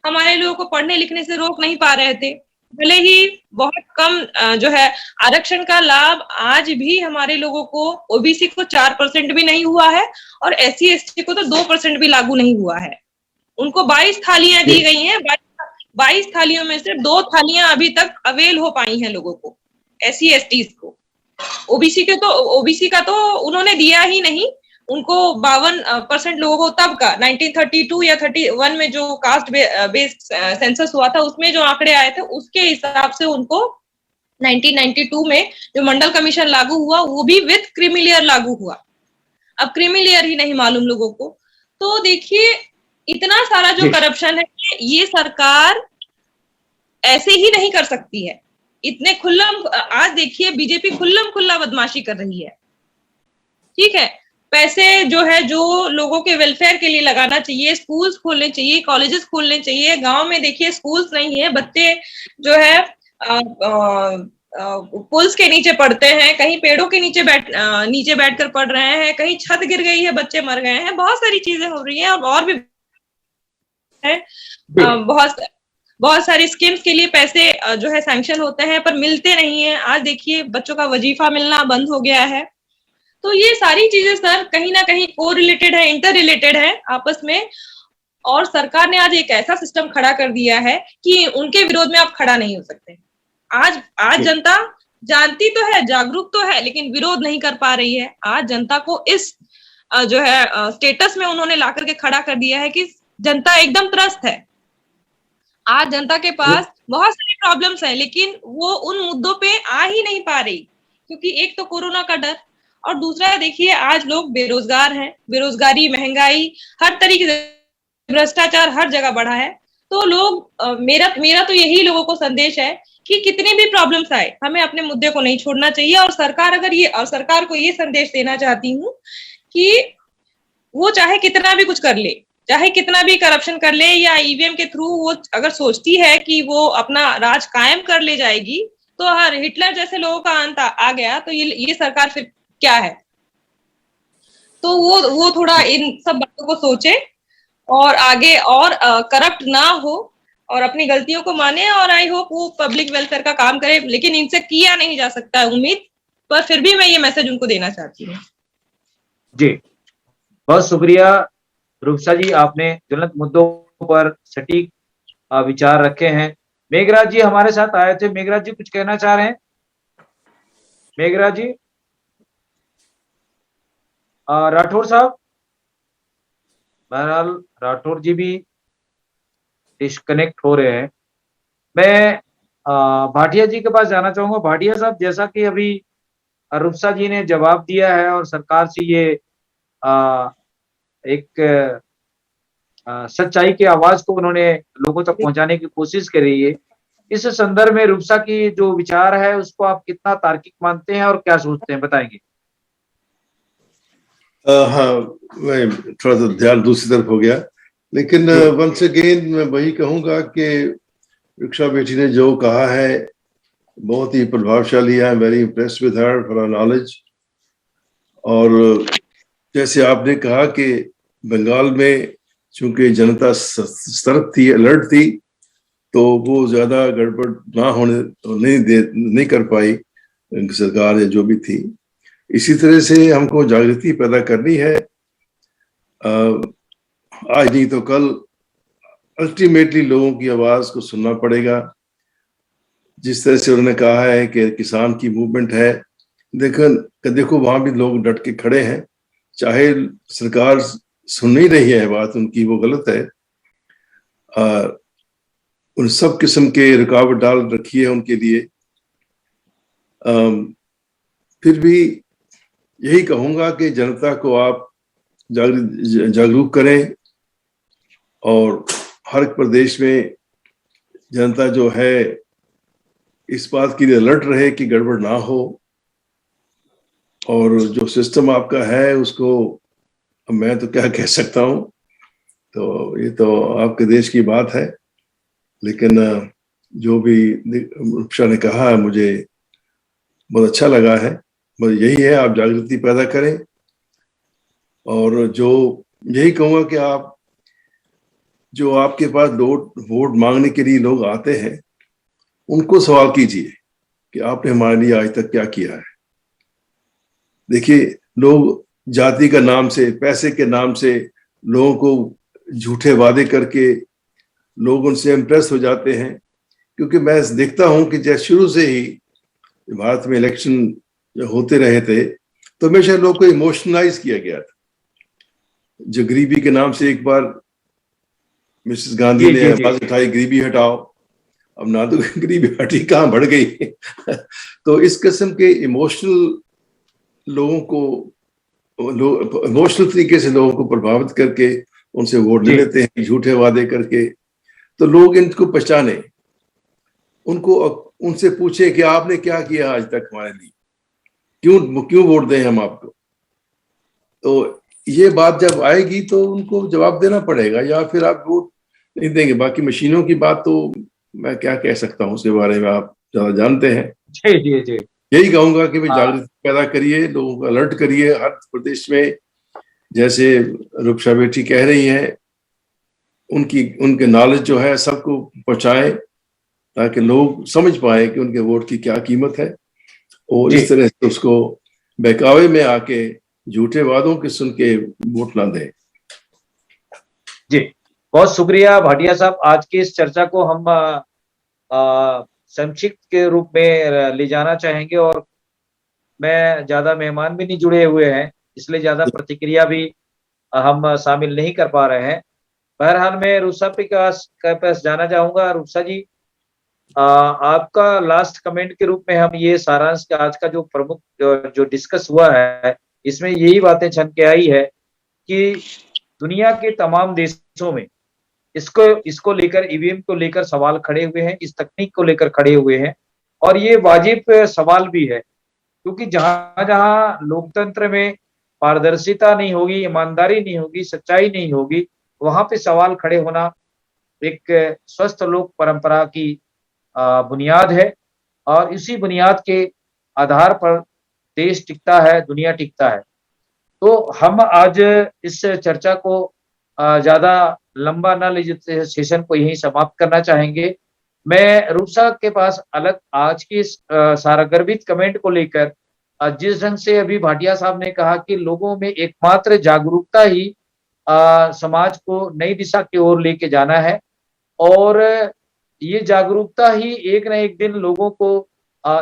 हमारे लोगों को पढ़ने लिखने से रोक नहीं पा रहे थे। भले ही बहुत कम जो है आरक्षण का लाभ आज भी हमारे लोगों को, ओबीसी को 4% भी नहीं हुआ है, और SC ST को तो 2% भी लागू नहीं हुआ है। उनको 22 थालियां दी गई हैं, 22 थालियों में से 2 थालियां अभी तक अवेल हो पाई हैं लोगों को, SC ST को। ओबीसी का तो उन्होंने दिया ही नहीं, उनको 52% लोगों को तब का 1932 या 31 में जो कास्ट बेस्ड सेंसस हुआ था, उसमें जो आंकड़े आए थे, उसके हिसाब से उनको 1992 में जो मंडल कमीशन लागू हुआ, वो भी विद क्रीमी लेयर लागू हुआ। अब क्रीमी लेयर ही नहीं मालूम लोगों को। तो देखिए, इतना सारा जो करप्शन है, ये सरकार ऐसे ही नहीं कर सकती है। इतने खुल्लम, आज देखिए बीजेपी खुल्लम खुल्ला बदमाशी कर रही है, ठीक है। पैसे जो है जो लोगों के वेलफेयर के लिए लगाना चाहिए, स्कूल्स खोलने चाहिए, कॉलेजेस खोलने चाहिए। गांव में देखिए स्कूल्स नहीं है, बच्चे जो है पुल्स के नीचे पढ़ते हैं, कहीं पेड़ों के नीचे बैठकर पढ़ रहे हैं, कहीं छत गिर गई है, बच्चे मर गए हैं, बहुत सारी चीजें हो रही हैं। और भी है, बहुत सारी स्कीम्स के लिए पैसे जो है सैंक्शन होते हैं पर मिलते नहीं है। आज देखिए बच्चों का वजीफा मिलना बंद हो गया है। तो ये सारी चीजें सर कहीं ना कहीं को रिलेटेड है, इंटर रिलेटेड है आपस में। और सरकार ने आज एक ऐसा सिस्टम खड़ा कर दिया है कि उनके विरोध में आप खड़ा नहीं हो सकते। आज जनता जानती तो है, जागरूक तो है, लेकिन विरोध नहीं कर पा रही है। आज जनता को इस जो है स्टेटस में उन्होंने ला करके खड़ा कर दिया है कि जनता एकदम त्रस्त है। आज जनता के पास बहुत सारी प्रॉब्लम्स है, लेकिन वो उन मुद्दों पे आ ही नहीं पा रही, क्योंकि एक तो कोरोना का डर, और दूसरा देखिए आज लोग बेरोजगार हैं, बेरोजगारी, महंगाई, हर तरीके से भ्रष्टाचार हर जगह बढ़ा है। तो लोग मेरा तो यही लोगों को संदेश है कि कितनी भी प्रॉब्लम्स आए हमें अपने मुद्दे को नहीं छोड़ना चाहिए। और सरकार को ये संदेश देना चाहती हूँ कि वो चाहे कितना भी कुछ कर ले, चाहे कितना भी करप्शन कर ले, या ईवीएम के थ्रू वो अगर सोचती है कि वो अपना राज कायम कर ले जाएगी, तो हर हिटलर जैसे लोगों का अंत आ गया तो ये सरकार फिर क्या है। तो वो थोड़ा इन सब बातों को सोचे और आगे और करप्ट ना हो और अपनी गलतियों को माने। और आई होप वो पब्लिक वेलफेयर का काम करे, लेकिन इनसे किया नहीं जा सकता है उम्मीद, पर फिर भी मैं ये मैसेज उनको देना चाहती हूँ। जी, बहुत शुक्रिया रूपसा जी, आपने ज्वलंत मुद्दों पर सटीक विचार रखे हैं। मेघराज जी हमारे साथ आए थे। मेघराज जी कुछ कहना चाह रहे हैं? मेघराज जी, राठौर साहब, बहरहाल राठौर जी भी डिस्कनेक्ट हो रहे हैं। मैं भाटिया जी के पास जाना चाहूंगा। भाटिया साहब, जैसा कि अभी रूपसा जी ने जवाब दिया है और सरकार से ये एक सच्चाई की आवाज को उन्होंने लोगों तक पहुंचाने की कोशिश करी है, इस संदर्भ में रूपसा की जो विचार है उसको आप कितना तार्किक मानते हैं और क्या सोचते हैं, बताएंगे? हाँ, मैं थोड़ा सा ध्यान दूसरी तरफ हो गया, लेकिन वंस अगेन मैं वही कहूंगा कि रिक्शा बेटी ने जो कहा है बहुत ही प्रभावशाली है। I am very impressed with her for her knowledge. और जैसे आपने कहा कि बंगाल में चूंकि जनता सतर्क थी, अलर्ट थी, तो वो ज्यादा गड़बड़ ना होने नहीं कर पाई सरकार या जो भी थी। इसी तरह से हमको जागृति पैदा करनी है। आज नहीं तो कल अल्टीमेटली लोगों की आवाज को सुनना पड़ेगा। जिस तरह से उन्होंने कहा है कि किसान की मूवमेंट है, देखो वहां भी लोग डट के खड़े हैं, चाहे सरकार सुन नहीं रही है बात उनकी, वो गलत है। उन सब किस्म के रुकावट डाल रखी है उनके लिए। फिर भी यही कहूंगा कि जनता को आप जागरूक करें और हर प्रदेश में जनता जो है इस बात के लिए अलर्ट रहे कि गड़बड़ ना हो, और जो सिस्टम आपका है उसको मैं तो क्या कह सकता हूं, तो ये तो आपके देश की बात है। लेकिन जो भी रूपसा ने कहा है मुझे बहुत अच्छा लगा है। बस यही है, आप जागृति पैदा करें। और जो यही कहूँगा कि आप जो आपके पास वोट मांगने के लिए लोग आते हैं उनको सवाल कीजिए कि आपने हमारे लिए आज तक क्या किया है। देखिए, लोग जाति का नाम से, पैसे के नाम से लोगों को झूठे वादे करके लोग उनसे इम्प्रेस हो जाते हैं। क्योंकि मैं देखता हूं कि जैसे शुरू से ही भारत में इलेक्शन होते रहे थे तो हमेशा लोग को इमोशनलाइज किया गया था। जो गरीबी के नाम से एक बार मिसेस गांधी ने आवाज उठाई, गरीबी हटाओ, अब ना तो गरीबी हटी, कहाँ बढ़ गई। तो इस किस्म के इमोशनल तरीके से लोगों को प्रभावित करके उनसे वोट ले लेते हैं, झूठे वादे करके। तो लोग इनको पहचाने उनसे पूछे कि आपने क्या किया आज तक हमारे लिए, क्यों वोट दें हम आपको। तो ये बात जब आएगी तो उनको जवाब देना पड़ेगा, या फिर आप वोट नहीं देंगे। बाकी मशीनों की बात तो मैं क्या कह सकता हूँ, उसके बारे में आप ज्यादा जानते हैं। जी जी जी। यही कहूंगा कि भाई हाँ। जागृति पैदा करिए, लोगों को अलर्ट करिए हर प्रदेश में, जैसे रूपसा बेटी कह रही हैं, उनके नॉलेज जो है सबको पहुंचाएं, ताकि लोग समझ पाए कि उनके वोट की क्या कीमत है, और इस तरह से उसको बहकावे में आके झूठे वादों के सुन के वोट ना दें। जी, बहुत शुक्रिया भाटिया साहब। आज की इस चर्चा को हम संक्षिप्त के रूप में ले जाना चाहेंगे, और मैं ज्यादा मेहमान भी नहीं जुड़े हुए हैं, इसलिए ज्यादा प्रतिक्रिया भी हम शामिल नहीं कर पा रहे हैं। बहरहाल मैं रूपसा के पास जाना चाहूंगा। रूपसा जी, आपका लास्ट कमेंट के रूप में हम ये सारांश का आज का जो प्रमुख जो डिस्कस हुआ है, इसमें यही बातें छन के आई है कि दुनिया के तमाम देशों में इसको लेकर, ईवीएम को लेकर सवाल खड़े हुए हैं, इस तकनीक को लेकर खड़े हुए हैं, और ये वाजिब सवाल भी है, क्योंकि जहां जहां लोकतंत्र में पारदर्शिता नहीं होगी, ईमानदारी नहीं होगी, सच्चाई नहीं होगी, वहां पे सवाल खड़े होना एक स्वस्थ लोक परंपरा की बुनियाद है, और इसी बुनियाद के आधार पर देश टिकता है, दुनिया टिकता है। तो हम आज इस चर्चा को ज्यादा लंबा न ले जाते सेशन को यहीं समाप्त करना चाहेंगे। मैं रूपसा के पास अलग आज की इस सारगर्भित कमेंट को लेकर, जिस ढंग से अभी भाटिया साहब ने कहा कि लोगों में एकमात्र जागरूकता ही समाज को नई दिशा की ओर लेके जाना है, और ये जागरूकता ही एक न एक दिन लोगों को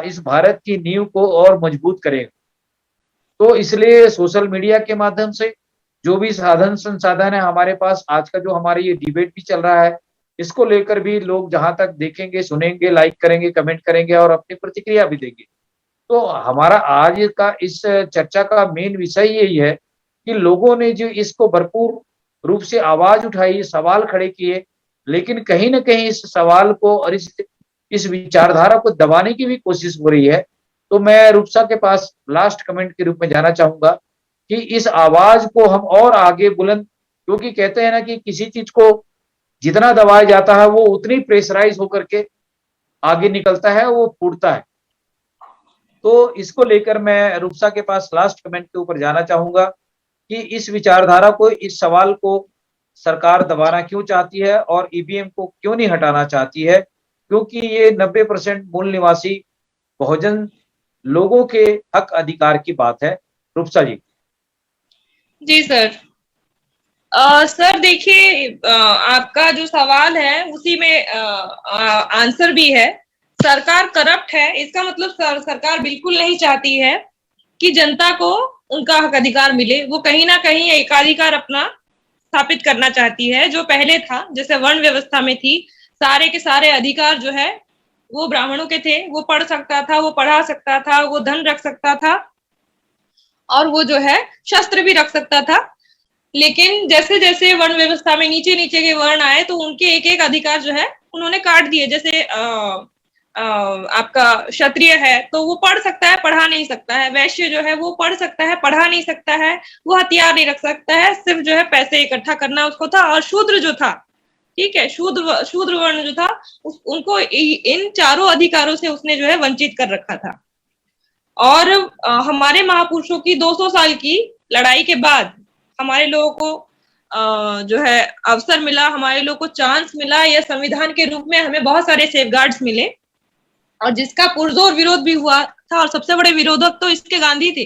इस भारत की नींव को और मजबूत करेगा। तो इसलिए सोशल मीडिया के माध्यम से जो भी साधन संसाधन है हमारे पास, आज का जो हमारा ये डिबेट भी चल रहा है, इसको लेकर भी लोग जहां तक देखेंगे, सुनेंगे, लाइक करेंगे, कमेंट करेंगे और अपनी प्रतिक्रिया भी देंगे। तो हमारा आज का इस चर्चा का मेन विषय यही है कि लोगों ने जो इसको भरपूर रूप से आवाज उठाई, सवाल खड़े किए, लेकिन कहीं ना कहीं इस सवाल को और इस विचारधारा को दबाने की भी कोशिश हो रही है। तो मैं रूपसा के पास लास्ट कमेंट के रूप में जाना चाहूंगा कि इस आवाज को हम और आगे बुलंद, क्योंकि कहते हैं ना कि किसी चीज को जितना दबाया जाता है वो उतनी प्रेशराइज होकर के आगे निकलता है, वो फूटता है। तो इसको लेकर मैं रूपसा के पास लास्ट कमेंट के ऊपर जाना चाहूंगा कि इस विचारधारा को, इस सवाल को सरकार दबाना क्यों चाहती है और ईवीएम को क्यों नहीं हटाना चाहती है, क्योंकि ये 90% मूल निवासी बहुजन लोगों के हक अधिकार की बात है। रूपसा जी। जी सर। सर देखिए, आपका जो सवाल है उसी में आंसर भी है। सरकार करप्ट है, इसका मतलब सरकार बिल्कुल नहीं चाहती है कि जनता को उनका हक अधिकार मिले। वो कहीं ना कहीं एकाधिकार अपना स्थापित करना चाहती है, जो पहले था, जैसे वर्ण व्यवस्था में थी, सारे के सारे अधिकार जो है वो ब्राह्मणों के थे। वो पढ़ सकता था, वो पढ़ा सकता था, वो धन रख सकता था, और वो जो है शस्त्र भी रख सकता था। लेकिन जैसे जैसे वर्ण व्यवस्था में नीचे नीचे के वर्ण आए, तो उनके एक एक अधिकार जो है उन्होंने काट दिए। जैसे आपका क्षत्रिय है तो वो पढ़ सकता है, पढ़ा नहीं सकता है। वैश्य जो है वो पढ़ सकता है, पढ़ा नहीं सकता है, वो हथियार नहीं रख सकता है, सिर्फ जो है पैसे इकट्ठा करना उसको था। और शूद्र जो था, ठीक है, शूद्र वर्ण जो था, उनको इन चारों अधिकारों से उसने जो है वंचित कर रखा था। और हमारे महापुरुषों की 200 साल की लड़ाई के बाद हमारे लोगों को जो है अवसर मिला, हमारे लोगों को चांस मिला, या संविधान के रूप में हमें बहुत सारे सेफगार्ड्स मिले, और जिसका पुरजोर विरोध भी हुआ था, और सबसे बड़े विरोधक तो इसके गांधी थे।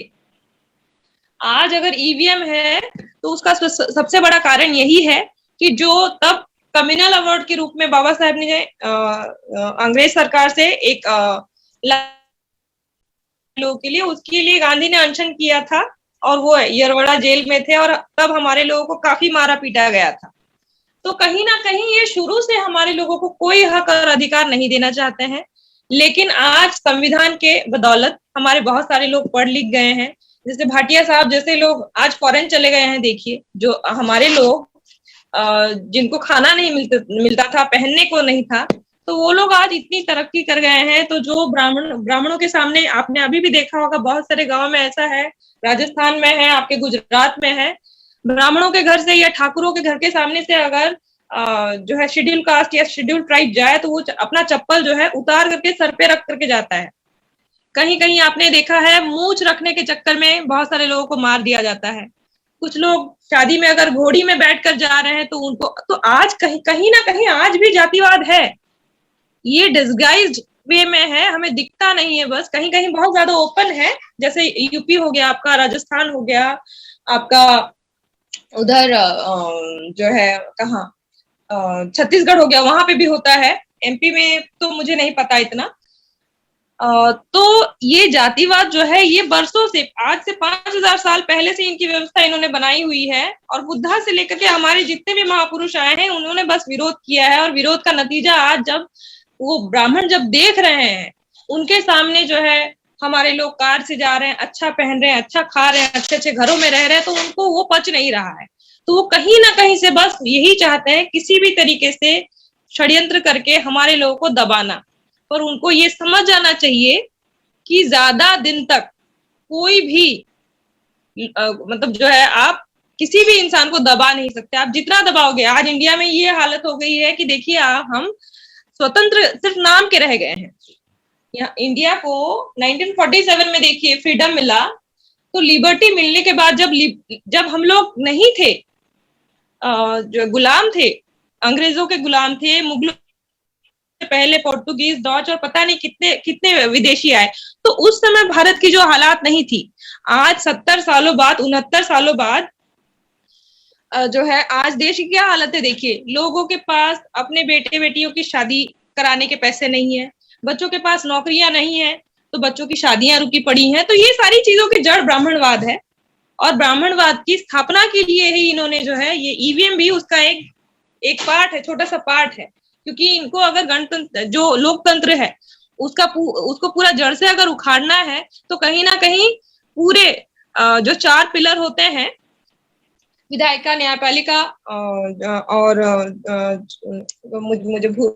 आज अगर ईवीएम है तो उसका सबसे बड़ा कारण यही है कि जो तब कम्युनल अवार्ड के रूप में बाबा साहब ने अंग्रेज सरकार से एक लोगों के लिए, उसके लिए गांधी ने अनशन किया था, और वो यरवड़ा जेल में थे, और तब हमारे लोगों को काफी मारा पीटा गया था। तो कहीं ना कहीं ये शुरू से हमारे लोगों को कोई हक और अधिकार नहीं देना चाहते हैं। लेकिन आज संविधान के बदौलत हमारे बहुत सारे लोग पढ़ लिख गए हैं। जैसे भाटिया साहब जैसे लोग आज फॉरेन चले गए हैं। देखिए, जो हमारे लोग जिनको खाना नहीं मिलता था, पहनने को नहीं था, तो वो लोग आज इतनी तरक्की कर गए हैं। तो जो ब्राह्मणों के सामने आपने अभी भी देखा होगा, बहुत सारे गांव में ऐसा है, राजस्थान में है, आपके गुजरात में है, ब्राह्मणों के घर से या ठाकुरों के घर के सामने से अगर जो है शेड्यूल कास्ट या शेड्यूल ट्राइब जाए तो वो अपना चप्पल जो है उतार करके सर पे रख करके जाता है। कहीं कहीं आपने देखा है मूंछ रखने के चक्कर में बहुत सारे लोगों को मार दिया जाता है। कुछ लोग शादी में अगर घोड़ी में बैठकर जा रहे हैं तो उनको, तो आज कहीं ना कहीं आज भी जातिवाद है, ये डिस्गाइज्ड वे में है, हमें दिखता नहीं है, बस कहीं कहीं बहुत ज्यादा ओपन है। जैसे यूपी हो गया आपका, राजस्थान हो गया आपका, उधर जो है कहाँ छत्तीसगढ़ हो गया, वहां पे भी होता है। एमपी में तो मुझे नहीं पता इतना। तो ये जातिवाद जो है ये बरसों से, आज से 5000 साल पहले से इनकी व्यवस्था इन्होंने बनाई हुई है। और बुद्धा से लेकर के हमारे जितने भी महापुरुष आए हैं उन्होंने बस विरोध किया है। और विरोध का नतीजा आज जब वो ब्राह्मण जब देख रहे हैं, उनके सामने जो है हमारे लोग कार से जा रहे हैं, अच्छा पहन रहे हैं, अच्छा खा रहे हैं, अच्छे अच्छे घरों में रह रहे हैं, तो उनको वो पच नहीं रहा है। तो वो कहीं ना कहीं से बस यही चाहते हैं किसी भी तरीके से षड्यंत्र करके हमारे लोगों को दबाना। पर उनको ये समझ जाना चाहिए कि ज्यादा दिन तक कोई भी मतलब जो है आप किसी भी इंसान को दबा नहीं सकते। आप जितना दबाओगे, आज इंडिया में ये हालत हो गई है कि देखिए हम स्वतंत्र सिर्फ नाम के रह गए हैं। यहाँ इंडिया को 1947 में देखिए फ्रीडम मिला, तो लिबर्टी मिलने के बाद जब हम लोग नहीं थे, जो गुलाम थे, अंग्रेजों के गुलाम थे, मुगलों से पहले पोर्टुगीज, डच और पता नहीं कितने कितने विदेशी आए, तो उस समय भारत की जो हालात नहीं थी, आज 70 सालों बाद, 69 सालों बाद जो है आज देश की क्या हालत है देखिए। लोगों के पास अपने बेटे बेटियों की शादी कराने के पैसे नहीं है, बच्चों के पास नौकरियां नहीं है, तो बच्चों की शादियां रुकी पड़ी हैं। तो ये सारी चीजों की जड़ ब्राह्मणवाद है। और ब्राह्मणवाद की स्थापना के लिए ही इन्होंने जो है ये ईवीएम भी उसका एक पार्ट है, छोटा सा पार्ट है। क्योंकि इनको अगर गणतंत्र जो लोकतंत्र है उसको पूरा जड़ से अगर उखाड़ना है तो कहीं ना कहीं पूरे जो 4 पिलर होते हैं, विधायिका, न्यायपालिका और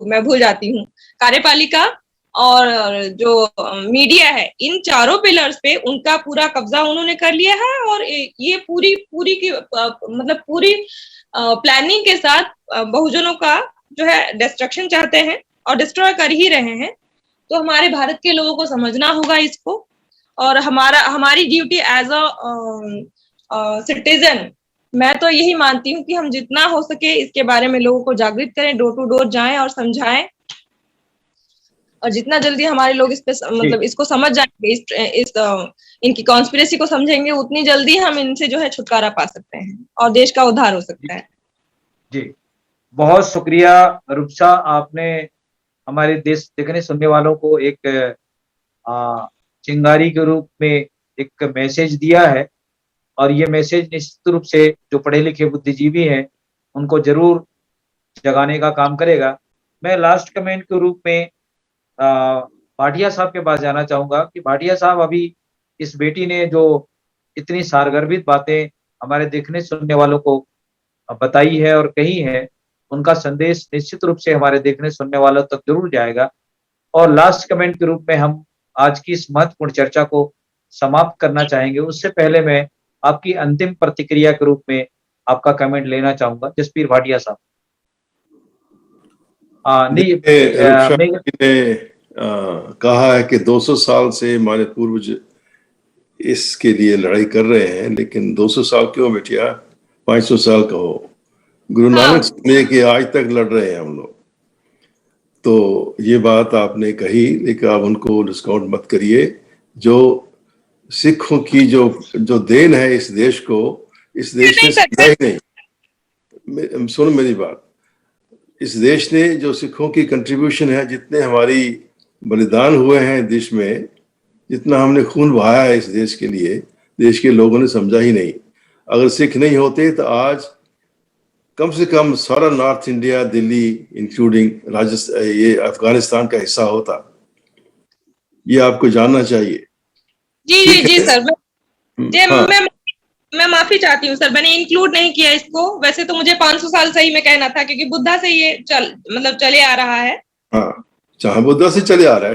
मैं भूल जाती हूँ, कार्यपालिका और जो मीडिया है, इन चारों पिलर्स पे उनका पूरा कब्जा उन्होंने कर लिया है। और ये पूरी की मतलब पूरी प्लानिंग के साथ बहुजनों का जो है डिस्ट्रक्शन चाहते हैं और डिस्ट्रॉय कर ही रहे हैं। तो हमारे भारत के लोगों को समझना होगा इसको, और हमारी ड्यूटी एज अ सिटीजन, मैं तो यही मानती हूँ कि हम जितना हो सके इसके बारे में लोगों को जागृत करें, डोर टू डोर जाएं और समझाएं। और जितना जल्दी हमारे लोग इस पे मतलब इसको समझ जाएंगे, इनकी कॉन्स्पिरेसी को समझेंगे, उतनी जल्दी हम इनसे जो है छुटकारा पा सकते हैं और देश का उद्धार हो सकता है। जी, बहुत शुक्रिया रूपसा, आपने हमारे देश देखने सुनने वालों को एक चिंगारी के रूप में एक मैसेज दिया है। और ये मैसेज निश्चित रूप से जो पढ़े लिखे बुद्धिजीवी हैं उनको जरूर जगाने का काम करेगा। मैं लास्ट कमेंट के रूप में भाटिया साहब के पास जाना चाहूंगा कि भाटिया साहब, अभी इस बेटी ने जो इतनी सारगर्भित बातें हमारे देखने सुनने वालों को बताई है और कही है, उनका संदेश निश्चित रूप से हमारे देखने सुनने वालों तक जरूर जाएगा। और लास्ट कमेंट के रूप में हम आज की इस महत्वपूर्ण चर्चा को समाप्त करना चाहेंगे। उससे पहले मैं आपकी अंतिम प्रतिक्रिया के रूप में आपका कमेंट लेना चाहूंगा, जसबीर भाटिया साहब। कहा है कि 200 साल से हमारे पूर्वज इसके लिए लड़ाई कर रहे हैं, लेकिन 200 साल क्यों बेटिया, 500 साल का हो। गुरु नानक से लेके आज तक लड़ रहे हैं हम लोग। तो ये बात आपने कही, लेकिन आप उनको डिस्काउंट मत करिए। जो सिखों की जो देन है इस देश को, इस देश ने सिखाई नहीं। सुन मेरी बात, इस देश ने जो सिखों की कंट्रीब्यूशन है, जितने हमारी बलिदान हुए हैं देश में, जितना हमने खून बहाया है इस देश के लिए, देश के लोगों ने समझा ही नहीं। अगर सिख नहीं होते तो आज कम से कम सारा north India, Delhi including Rajasthan, ये अफगानिस्तान का हिस्सा होता। ये आपको जानना चाहिए। जी सर, मैं माफी चाहती हूँ सर, मैंने इंक्लूड नहीं किया इसको। वैसे तो मुझे 500 साल सही में कहना था, क्योंकि बुद्धा से ये चले आ रहा है। हाँ, जहां बुद्धा से चले आ रहा है,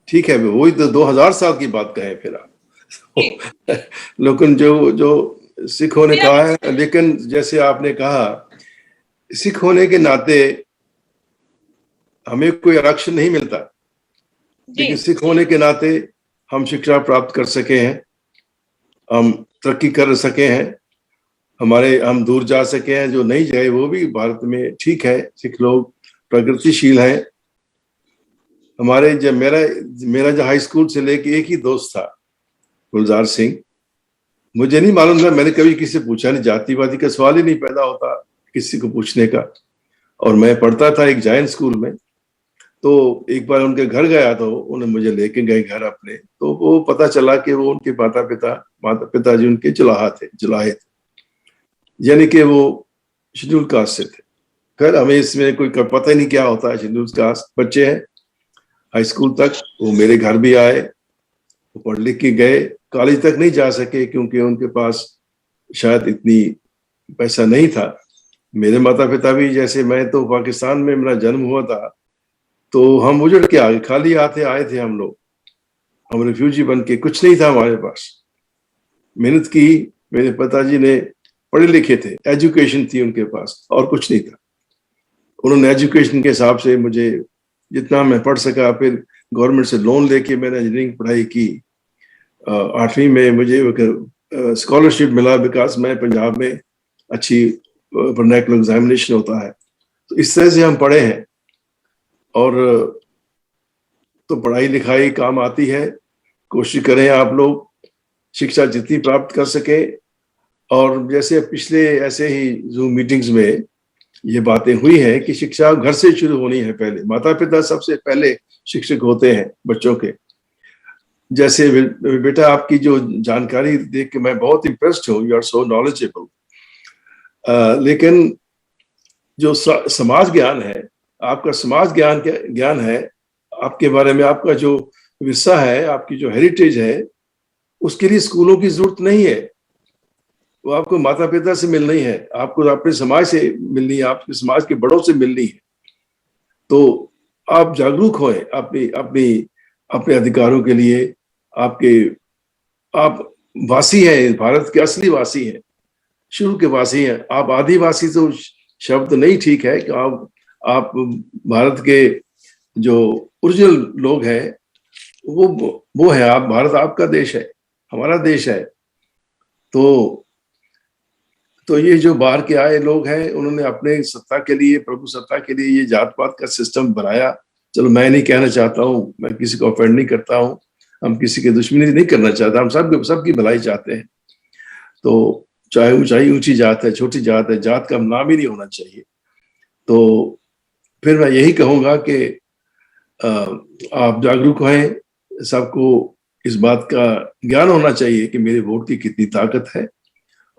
ठीक है, वही तो 2000 साल की बात कहें फिर आप। लेकिन जो सिखों ने कहा है, लेकिन जैसे आपने कहा, सिख होने के नाते हमें कोई आरक्षण नहीं मिलता, लेकिन सिख होने के नाते हम शिक्षा प्राप्त कर सके हैं, हम तरक्की कर सके हैं, हम दूर जा सके हैं, जो नहीं गए वो भी भारत में ठीक है, सिख लोग प्रगतिशील हैं। हमारे जब मेरा जो हाई स्कूल से लेके एक ही दोस्त था, गुलजार सिंह। मुझे नहीं मालूम था, मैंने कभी किसी से पूछा नहीं, जातिवादी का सवाल ही नहीं पैदा होता किसी को पूछने का। और मैं पढ़ता था एक जैन स्कूल में, तो एक बार उनके घर गया तो उन्हें मुझे लेके गए घर अपने, तो वो पता चला कि वो उनके पिताजी उनके जुलाहे थे, यानी कि वो शेड्यूल कास्ट से थे। खैर हमें इसमें कोई पता ही नहीं क्या होता है, शेड्यूल कास्ट बच्चे हैं। हाई स्कूल तक वो मेरे घर भी आए, वो पढ़ लिख के गए, कॉलेज तक नहीं जा सके क्योंकि उनके पास शायद इतनी पैसा नहीं था। मेरे माता पिता भी, जैसे मैं तो पाकिस्तान में मेरा जन्म हुआ था, तो हम उजड़ के आए, खाली हाथे आए थे हम लोग, हम रिफ्यूजी बन के, कुछ नहीं था हमारे पास। मेहनत की, मेरे पिताजी ने पढ़े लिखे थे, एजुकेशन थी उनके पास, और कुछ नहीं था। उन्होंने एजुकेशन के हिसाब से मुझे जितना मैं पढ़ सका, फिर गवर्नमेंट से लोन लेके मैंने इंजीनियरिंग पढ़ाई की। 8वीं में मुझे स्कॉलरशिप मिला, बिकॉज मैं पंजाब में अच्छी वर्नाकुलर एग्जामिनेशन होता है, तो इस तरह से हम पढ़े हैं। और तो पढ़ाई लिखाई काम आती है, कोशिश करें आप लोग शिक्षा जितनी प्राप्त कर सके। और जैसे पिछले ऐसे ही जूम मीटिंग्स में ये बातें हुई हैं कि शिक्षा घर से शुरू होनी है, पहले माता पिता सबसे पहले शिक्षक होते हैं बच्चों के। जैसे बेटा, आपकी जो जानकारी देख के मैं बहुत इम्प्रेस्ड हूँ, यू आर सो नॉलेजेबल। लेकिन जो समाज ज्ञान है, आपका समाज ज्ञान है, आपके बारे में आपका जो विरसा है, आपकी जो हेरिटेज है, उसके लिए स्कूलों की जरूरत नहीं है। वो आपको माता पिता से मिलनी है, आपको अपने समाज से मिलनी है, आपके समाज के बड़ों से मिलनी है। तो आप जागरूक होए अपने अधिकारों के लिए। आप वासी हैं, भारत के असली वासी हैं, शुरू के वासी हैं। आप आदिवासी तो शब्द नहीं ठीक है कि आप भारत के जो ओरिजिनल लोग हैं, वो है आप। भारत आपका देश है, हमारा देश है। तो ये जो बाहर के आए लोग हैं, उन्होंने अपने सत्ता के लिए, प्रभु सत्ता के लिए ये जात पात का सिस्टम बनाया। चलो, मैं नहीं कहना चाहता हूँ, मैं किसी को ऑफेंड नहीं करता हूँ, हम किसी के दुश्मनी नहीं करना चाहते, हम सबकी भलाई चाहते हैं। तो चाहे ऊंची जात है, छोटी जात है, जात का नाम ही नहीं होना चाहिए। तो फिर मैं यही कहूंगा कि आप जागरूक हैं, सबको इस बात का ज्ञान होना चाहिए कि मेरे वोट की कितनी ताकत है,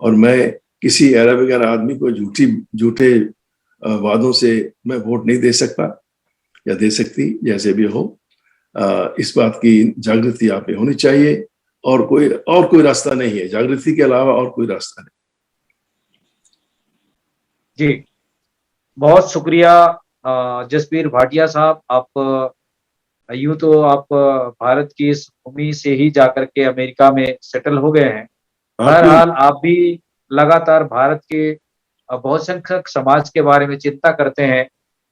और मैं किसी अरब आदमी को झूठे वादों से मैं वोट नहीं दे सकता या दे सकती, जैसे भी हो। इस बात की जागृति आप में होनी चाहिए, और कोई रास्ता नहीं है, जागृति के अलावा और कोई रास्ता नहीं। जी, बहुत शुक्रिया जसबीर भाटिया साहब। आप यूं तो आप भारत की इस भूमि से ही जाकर के अमेरिका में सेटल हो गए हैं। बहरहाल आप भी लगातार भारत के बहुसंख्यक समाज के बारे में चिंता करते हैं,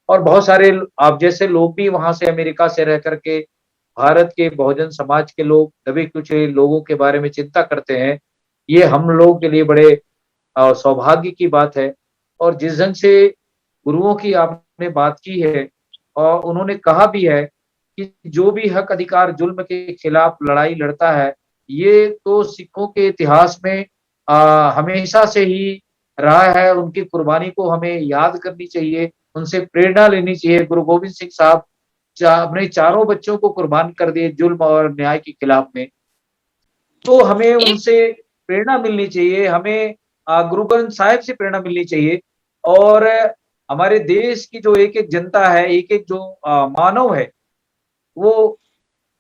और बहुत सारे आप जैसे लोग भी वहां से, अमेरिका से रह करके भारत के बहुजन समाज के लोग, दबे कुचले लोगों के बारे में चिंता करते हैं। ये हम लोगों के लिए बड़े सौभाग्य की बात है। और जिस ढंग से गुरुओं की आपने बात की है, और उन्होंने कहा भी है कि जो भी हक अधिकार जुल्म के खिलाफ लड़ाई लड़ता है, ये तो सिखों के इतिहास में हमेशा से ही रहा है। उनकी कुर्बानी को हमें याद करनी चाहिए, उनसे प्रेरणा लेनी चाहिए। गुरु गोविंद सिंह साहब अपने चारों बच्चों को कुर्बान कर दिए जुल्म और न्याय के खिलाफ में, तो हमें उनसे प्रेरणा मिलनी चाहिए, हमें गुरु ग्रंथ साहिब से प्रेरणा मिलनी चाहिए। और हमारे देश की जो एक एक जनता है, एक एक जो मानव है, वो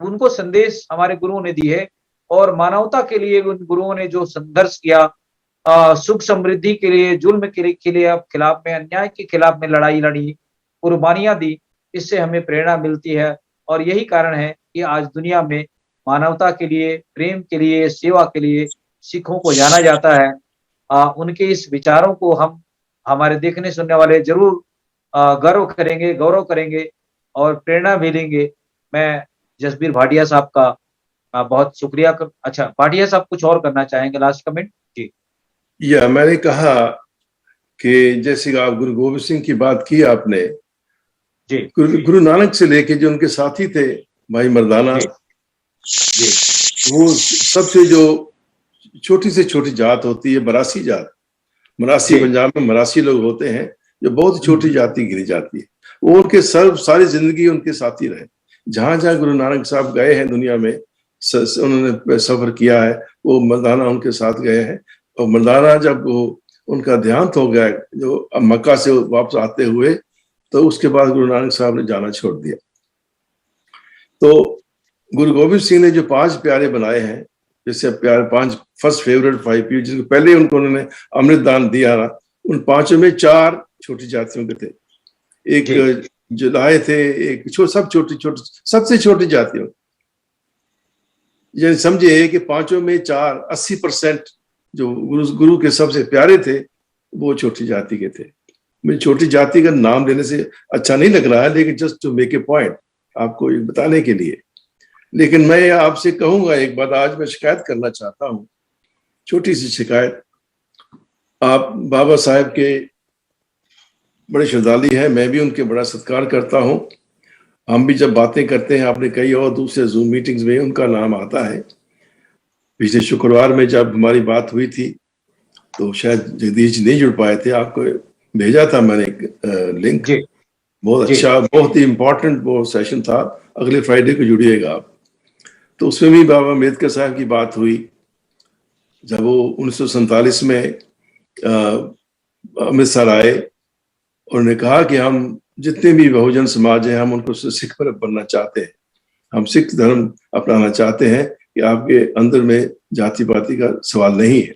उनको संदेश हमारे गुरुओं ने दी है। और मानवता के लिए उन गुरुओं ने जो संघर्ष किया, सुख समृद्धि के लिए, जुल्म के लिए खिलाफ में, अन्याय के खिलाफ में लड़ाई लड़ी, कुर्बानियां दी, इससे हमें प्रेरणा मिलती है और यही कारण है कि आज दुनिया में मानवता के लिए, प्रेम के लिए, सेवा के लिए सिखों को जाना जाता है। उनके इस विचारों को हम हमारे देखने सुनने वाले ज़रूर गौरव करेंगे और प्रेरणा भी लेंगे। मैं जसबीर भाटिया साहब का बहुत शुक्रिया अच्छा, भाटिया साहब कुछ और करना चाहेंगे लास्ट कमेंट? जी। या मैंने कहा कि जैसे आप गुरु गोविंद सिंह की बात की आपने, जी। गुरु नानक से लेके जो उनके साथी थे भाई मर्दाना, जी। वो सबसे जो छोटी से छोटी जात होती है मरासी जात, मरासी पंजाब में मरासी लोग होते हैं जो बहुत छोटी जाति गिनी जाती है। वो उनके सारी जिंदगी उनके साथी रहे। जहां जहां गुरु नानक साहब गए हैं दुनिया में, उन्होंने सफर किया है, वो मर्दाना उनके साथ गए हैं। और मर्दाना जब वो उनका देहांत हो गया, जो मक्का से वापस आते हुए, तो उसके बाद गुरु नानक साहब ने जाना छोड़ दिया। तो गुरु गोविंद सिंह ने जो 5 प्यारे बनाए हैं, जैसे प्यारे 5 फर्स्ट फेवरेट 5 पी, जिसको पहले उन्होंने अमृत दान दिया ना, उन 5 में 4 छोटी जातियों के थे। एक जो लाए थे, एक सब सबसे छोटी जातियों। ये समझिए कि 5 में 4 80% जो गुरु के सबसे प्यारे थे वो छोटी जाति के थे। मुझे छोटी जाति का नाम लेने से अच्छा नहीं लग रहा है, लेकिन just to make a point, आपको बताने के लिए। लेकिन मैं आपसे कहूंगा एक बात, आज मैं शिकायत करना चाहता हूं, छोटी सी शिकायत। आप बाबा साहेब के बड़े श्रद्धालु हैं, मैं भी उनके बड़ा सत्कार करता हूं। हम भी जब बातें करते हैं, आपने कई और दूसरे जूम मीटिंग्स में उनका नाम आता है। पिछले शुक्रवार में जब हमारी बात हुई थी तो शायद जगदीश जी नहीं जुड़ पाए थे, आपको भेजा था मैंने एक लिंक। बहुत अच्छा, बहुत ही इंपॉर्टेंट वो सेशन था। अगले फ्राइडे को जुड़िएगा आप। तो उसमें भी बाबा अम्बेडकर साहब की बात हुई, जब वो 1947 में अमृतसर आए। उन्होंने कहा कि हम जितने भी बहुजन समाज हैं, हम उनको सिख पर बनना चाहते हैं, हम सिख धर्म अपनाना चाहते हैं, कि आपके अंदर में जाति पाति का सवाल नहीं है,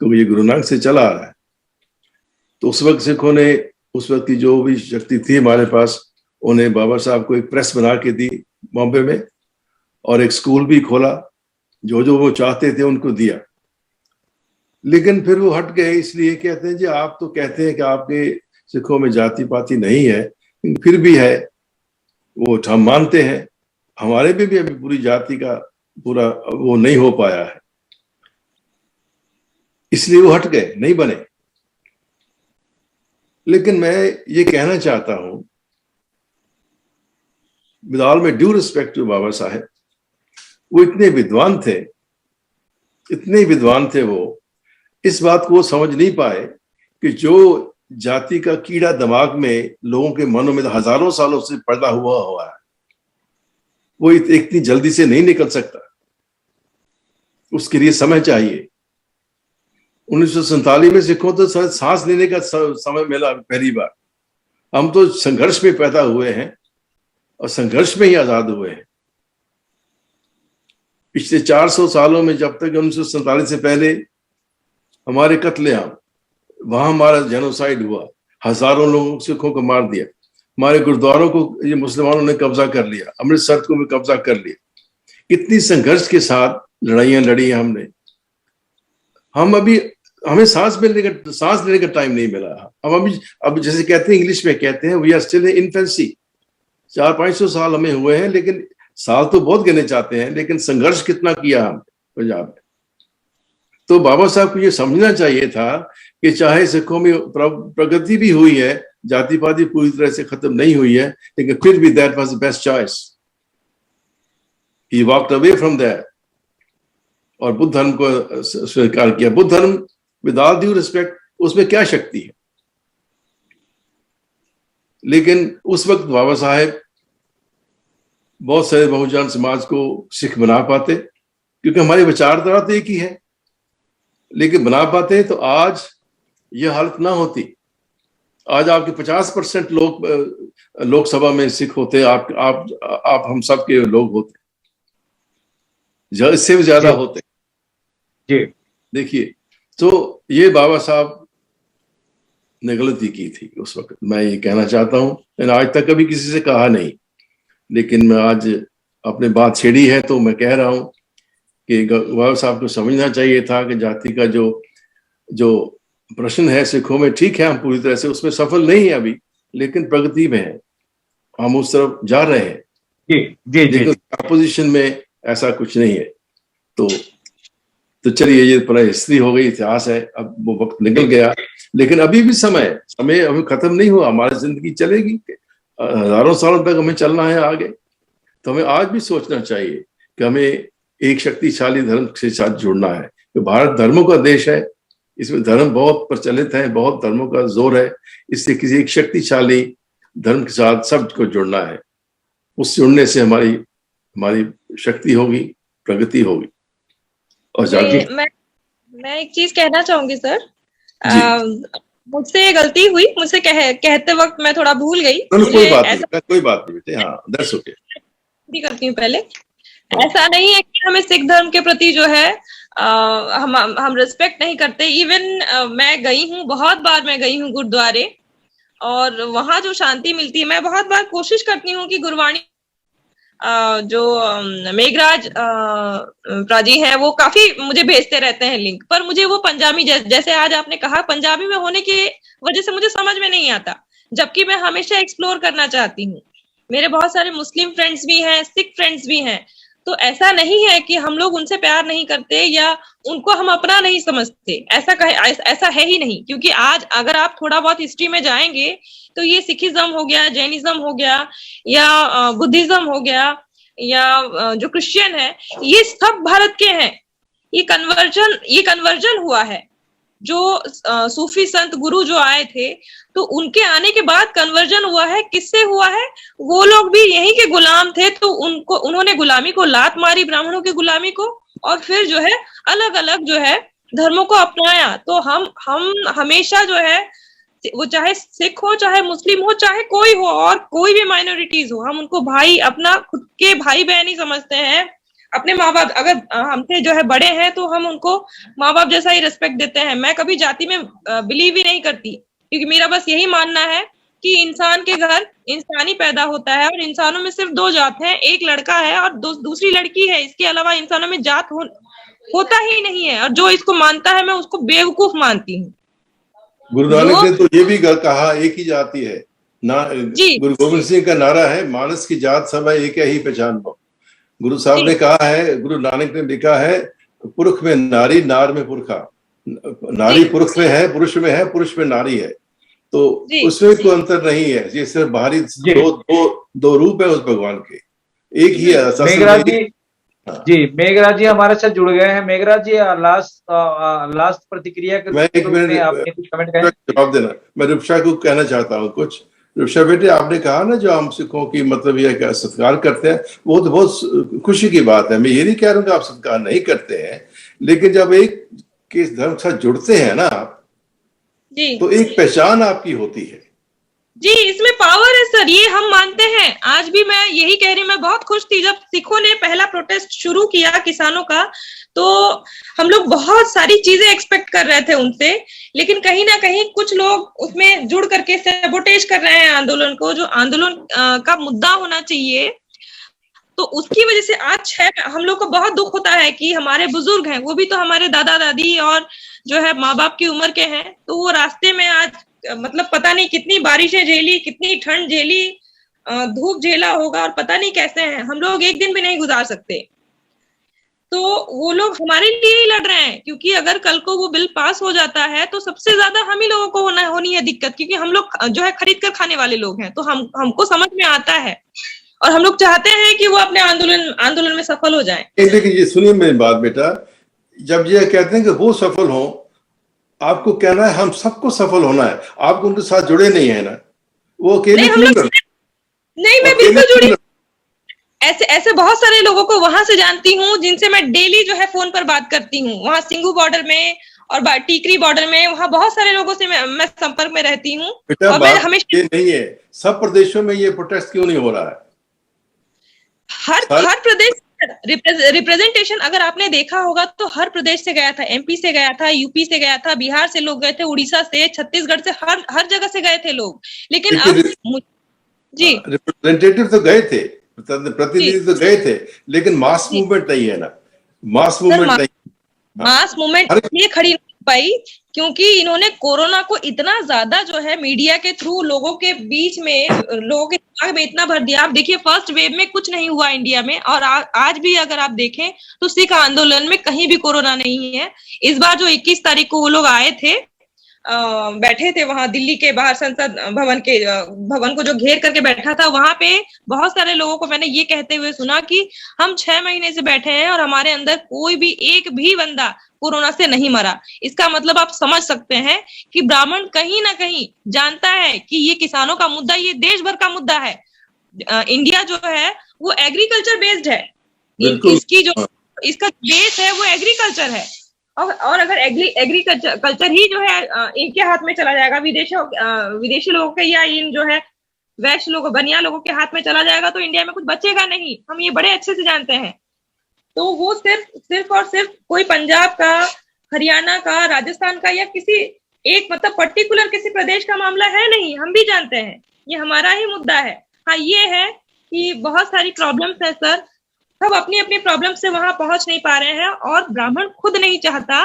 क्योंकि ये गुरु नानक से चला आ रहा है। तो उस वक्त सिखों ने, उस वक्त की जो भी शक्ति थी हमारे पास, उन्हें बाबा साहब को एक प्रेस बना के दी बॉम्बे में, और एक स्कूल भी खोला, जो वो चाहते थे उनको दिया। लेकिन फिर वो हट गए, इसलिए कहते हैं जी आप तो कहते हैं कि आपके सिखों में जाति पाति नहीं है, फिर भी है, वो हम मानते हैं। हमारे में भी अभी पूरी जाति का पूरा वो नहीं हो पाया है, इसलिए वो हट गए, नहीं बने। लेकिन मैं ये कहना चाहता हूं, विद ऑल में due respect to Baba Saheb, वो इतने विद्वान थे, इतने विद्वान थे, वो इस बात को समझ नहीं पाए कि जो जाति का कीड़ा दिमाग में लोगों के मनों में हजारों सालों से पैदा हुआ है, वो इतनी जल्दी से नहीं निकल सकता। उसके लिए समय चाहिए। 1947 में सिखों तो सांस लेने का समय मिला पहली बार। हम तो संघर्ष में पैदा हुए हैं और संघर्ष में ही आजाद हुए हैं। पिछले 400 सालों में, जब तक 1947 से पहले हमारे कत्लेआम, वहां हमारा जेनोसाइड हुआ, हजारों लोगों सिखों को मार दिया, हमारे गुरुद्वारों को ये मुसलमानों ने कब्जा कर लिया, अमृतसर को भी कब्जा कर लिया। कितनी संघर्ष के साथ लड़ाइयां लड़ी हमने। हमें सांस लेने का टाइम नहीं मिला। अब जैसे कहते हैं, इंग्लिश में कहते हैं, we are still in infancy. 400-500 साल हमें हुए हैं, लेकिन साल तो बहुत गिने जाते हैं, लेकिन संघर्ष कितना किया हमने पंजाब में। तो बाबा साहब को ये समझना चाहिए था कि चाहे सिखों में प्रगति भी हुई है, जाति पाति पूरी तरह से खत्म नहीं हुई है, लेकिन फिर भी that was the best choice. He walked away from that और बुद्ध धर्म को स्वीकार किया। बुद्ध धर्म, विद ऑल ड्यू रिस्पेक्ट, उसमें क्या शक्ति है? लेकिन उस वक्त बाबा साहेब बहुत सारे बहुजन समाज को सिख बना पाते, क्योंकि हमारी विचारधारा तो एक ही है, लेकिन बना पाते तो आज यह हालत ना होती। आज आपके 50% लोग लोकसभा में सिख होते, आप हम सब के लोग होते, इससे भी ज्यादा होते। देखिए, तो ये बाबा साहब ने गलती की थी उस वक्त, मैं ये कहना चाहता हूँ। मैंने आज तक कभी किसी से कहा नहीं, लेकिन मैं आज अपने बात छेड़ी है तो मैं कह रहा हूँ कि बाबा साहब को समझना चाहिए था कि जाति का जो प्रश्न है सिखों में, ठीक है हम पूरी तरह से उसमें सफल नहीं है अभी, लेकिन प्रगति में है, हम उस तरफ जा रहे हैं। जी जी जी, लेकिन अपोजिशन में ऐसा कुछ नहीं है। तो चलिए, ये पूरा हिस्ट्री हो गई, इतिहास है, अब वो वक्त निकल गया, लेकिन अभी भी समय अभी खत्म नहीं हुआ, हमारी जिंदगी चलेगी, हजारों सालों तक हमें चलना है आगे। तो हमें आज भी सोचना चाहिए कि हमें एक शक्तिशाली धर्म के साथ जुड़ना है। तो भारत धर्मों का देश है, इसमें धर्म बहुत प्रचलित है, बहुत धर्मों का जोर है, इससे किसी एक शक्तिशाली धर्म के साथ सबको जुड़ना है। उस जुड़ने से हमारी शक्ति होगी, प्रगति होगी और जाति। मैं एक चीज कहना चाहूंगी सर, मुझसे गलती हुई, मुझसे कहते वक्त मैं थोड़ा भूल गई। कोई बात नहीं बेटे, हाँ दैट्स ओके। करती हूँ पहले, ऐसा नहीं है कि हमें सिख धर्म के प्रति जो है हम रिस्पेक्ट नहीं करते। इवन मैं गई हूँ, बहुत बार मैं गई हूँ गुरुद्वारे, और वहां जो शांति मिलती है, मैं बहुत बार कोशिश करती हूँ कि गुरबाणी जो मेघराज प्राजी हैं वो काफी मुझे भेजते रहते हैं लिंक, पर मुझे वो पंजाबी जैसे आज आपने कहा पंजाबी में होने की वजह से मुझे समझ में नहीं आता, जबकि मैं हमेशा एक्सप्लोर करना चाहती हूँ। मेरे बहुत सारे मुस्लिम फ्रेंड्स भी हैं, सिख फ्रेंड्स भी हैं, तो ऐसा नहीं है कि हम लोग उनसे प्यार नहीं करते या उनको हम अपना नहीं समझते, ऐसा है ही नहीं। क्योंकि आज अगर आप थोड़ा बहुत हिस्ट्री में जाएंगे तो ये सिखिज्म हो गया, जैनिज्म हो गया, या बुद्धिज्म हो गया, या जो क्रिश्चियन है, ये सब भारत के हैं। ये कन्वर्जन हुआ है। जो सूफी संत गुरु जो आए थे, तो उनके आने के बाद कन्वर्जन हुआ है। किससे हुआ है? वो लोग भी यहीं के गुलाम थे, तो उन्होंने गुलामी को लात मारी, ब्राह्मणों की गुलामी को, और फिर जो है अलग अलग जो है धर्मों को अपनाया। तो हम हमेशा जो है, वो चाहे सिख हो, चाहे मुस्लिम हो, चाहे कोई हो, और कोई भी माइनॉरिटीज हो, हम उनको भाई, अपना खुद के भाई बहन ही समझते हैं। अपने माँ बाप अगर हमसे जो है बड़े हैं तो हम उनको माँ बाप जैसा ही रिस्पेक्ट देते हैं। मैं कभी जाति में बिलीव ही नहीं करती, क्योंकि मेरा बस यही मानना है कि इंसान के घर इंसान ही पैदा होता है, और इंसानों में सिर्फ दो जात हैं, एक लड़का है और दूसरी लड़की है। इसके अलावा इंसानों में जात होता ही नहीं है, और जो इसको मानता है मैं उसको बेवकूफ मानती हूँ। गुरु नानक ने तो ये भी कहा, एक ही जाति है ना। गुरु गोविंद सिंह का नारा है, मानस की जात सब है, एक ही पहचान हो। गुरु साहब ने कहा है, गुरु नानक ने लिखा है, पुरुष में नारी, नार में पुरखा। नारी पुरुष में है, पुरुष में है, पुरुष में नारी है। तो उसमें कोई अंतर नहीं है। ये सिर्फ बाहरी दो रूप है उस भगवान के, एक ही है। मेघराज जी हमारे साथ जुड़ गए हैं। मेघराज जी, लास्ट प्रतिक्रिया के मैं एक मिनट आपने कुछ कमेंट करें? जवाब देना। मैं रूपशा को कहना चाहता हूँ कुछ। रूपशा बेटे, आपने कहा ना जो हम सिखों की मतलब यह सत्कार करते हैं, वो तो बहुत खुशी की बात है। मैं ये नहीं कह रहा हूँ कि आप सत्कार नहीं करते हैं, लेकिन जब एक के धर्म के साथ जुड़ते हैं ना जी, तो एक पहचान आपकी होती है जी। इसमें पावर है सर, ये हम मानते हैं। आज भी मैं यही कह रही हूँ, मैं बहुत खुश थी जब सिखों ने पहला प्रोटेस्ट शुरू किया किसानों का। तो हम लोग बहुत सारी चीजें एक्सपेक्ट कर रहे थे उनसे, लेकिन कहीं ना कहीं कुछ लोग उसमें जुड़ करके सैबोटेज कर रहे हैं आंदोलन को, जो आंदोलन का मुद्दा होना चाहिए। तो उसकी वजह से आज हम लोग को बहुत दुख होता है कि हमारे बुजुर्ग हैं, वो भी तो हमारे दादा दादी और जो है माँ बाप की उम्र के हैं, तो वो रास्ते में आज मतलब पता नहीं कितनी बारिशें झेली, कितनी ठंड झेली, धूप झेला होगा, और पता नहीं कैसे हैं। हम लोग एक दिन भी नहीं गुजार सकते। तो वो लोग हमारे लिए ही लड़ रहे हैं, क्योंकि अगर कल को वो बिल पास हो जाता है तो सबसे ज्यादा हम ही लोगों को होनी है दिक्कत, क्योंकि हम लोग जो है खरीद कर खाने वाले लोग हैं। तो हमको समझ में आता है, और हम लोग चाहते हैं कि वो अपने आंदोलन में सफल हो जाएं। लेकिन ये सुनिए मेरी बात बेटा, जब ये कहते हैं कि वो सफल हो, आपको कहना है हम सबको सफल होना है। आप उनके साथ जुड़े नहीं है ना, वो अकेले नहीं, मैं बिल्कुल जुड़ी। ऐसे बहुत सारे लोगों को वहां से जानती हूँ जिनसे मैं डेली जो है फोन पर बात करती हूँ। वहां सिंगू बॉर्डर में और टीकरी बॉर्डर में, वहां बहुत सारे लोगों से मैं संपर्क में रहती हूँ। और मैं हमेशा ये नहीं है सब प्रदेशों में ये प्रोटेस्ट क्यों नहीं हो रहा है? हर प्रदेश रिप्रेजेंटेशन अगर आपने देखा होगा तो हर प्रदेश से गया था, एमपी से गया था, यूपी से गया था, बिहार से लोग गए थे, उड़ीसा से, छत्तीसगढ़ से, हर जगह से गए थे लोग। लेकिन अब जी रिप्रेजेंटेटिव तो गए थे, प्रतिनिधि तो गए थे, लेकिन मास मूवमेंट नहीं है ना, मास मूवमेंट नहीं, मास मूवमेंट ये खड़ी नहीं पाई क्योंकि इन्होंने कोरोना को इतना ज्यादा जो है मीडिया के थ्रू लोगों के बीच में, लोगों के दिमाग में इतना भर दिया। आप देखिए फर्स्ट वेव में कुछ नहीं हुआ इंडिया में, और आज भी अगर आप देखें तो सिख आंदोलन में कहीं भी कोरोना नहीं है। इस बार जो 21 तारीख को वो लोग आए थे, बैठे थे वहां दिल्ली के बाहर संसद भवन को जो घेर करके बैठा था, वहां पे बहुत सारे लोगों को मैंने ये कहते हुए सुना कि हम 6 महीने से बैठे हैं और हमारे अंदर कोई भी एक भी बंदा कोरोना से नहीं मरा। इसका मतलब आप समझ सकते हैं कि ब्राह्मण कहीं ना कहीं जानता है कि ये किसानों का मुद्दा, ये देश भर का मुद्दा है। इंडिया जो है वो एग्रीकल्चर बेस्ड है, इसकी जो इसका बेस है वो एग्रीकल्चर है। और अगर एग्रीकल्चर ही जो है इनके हाथ में चला जाएगा, विदेशी लोगों के या इन जो है वैश्य लोगों, बनिया लोगों के हाथ में चला जाएगा, तो इंडिया में कुछ बचेगा नहीं। हम ये बड़े अच्छे से जानते हैं। तो वो सिर्फ और सिर्फ कोई पंजाब का, हरियाणा का, राजस्थान का या किसी एक मतलब पर्टिकुलर किसी प्रदेश का मामला है नहीं, हम भी जानते हैं ये हमारा ही मुद्दा है। हाँ, ये है कि बहुत सारी प्रॉब्लम्स है सर, सब अपनी अपनी प्रॉब्लम से वहां पहुंच नहीं पा रहे हैं, और ब्राह्मण खुद नहीं चाहता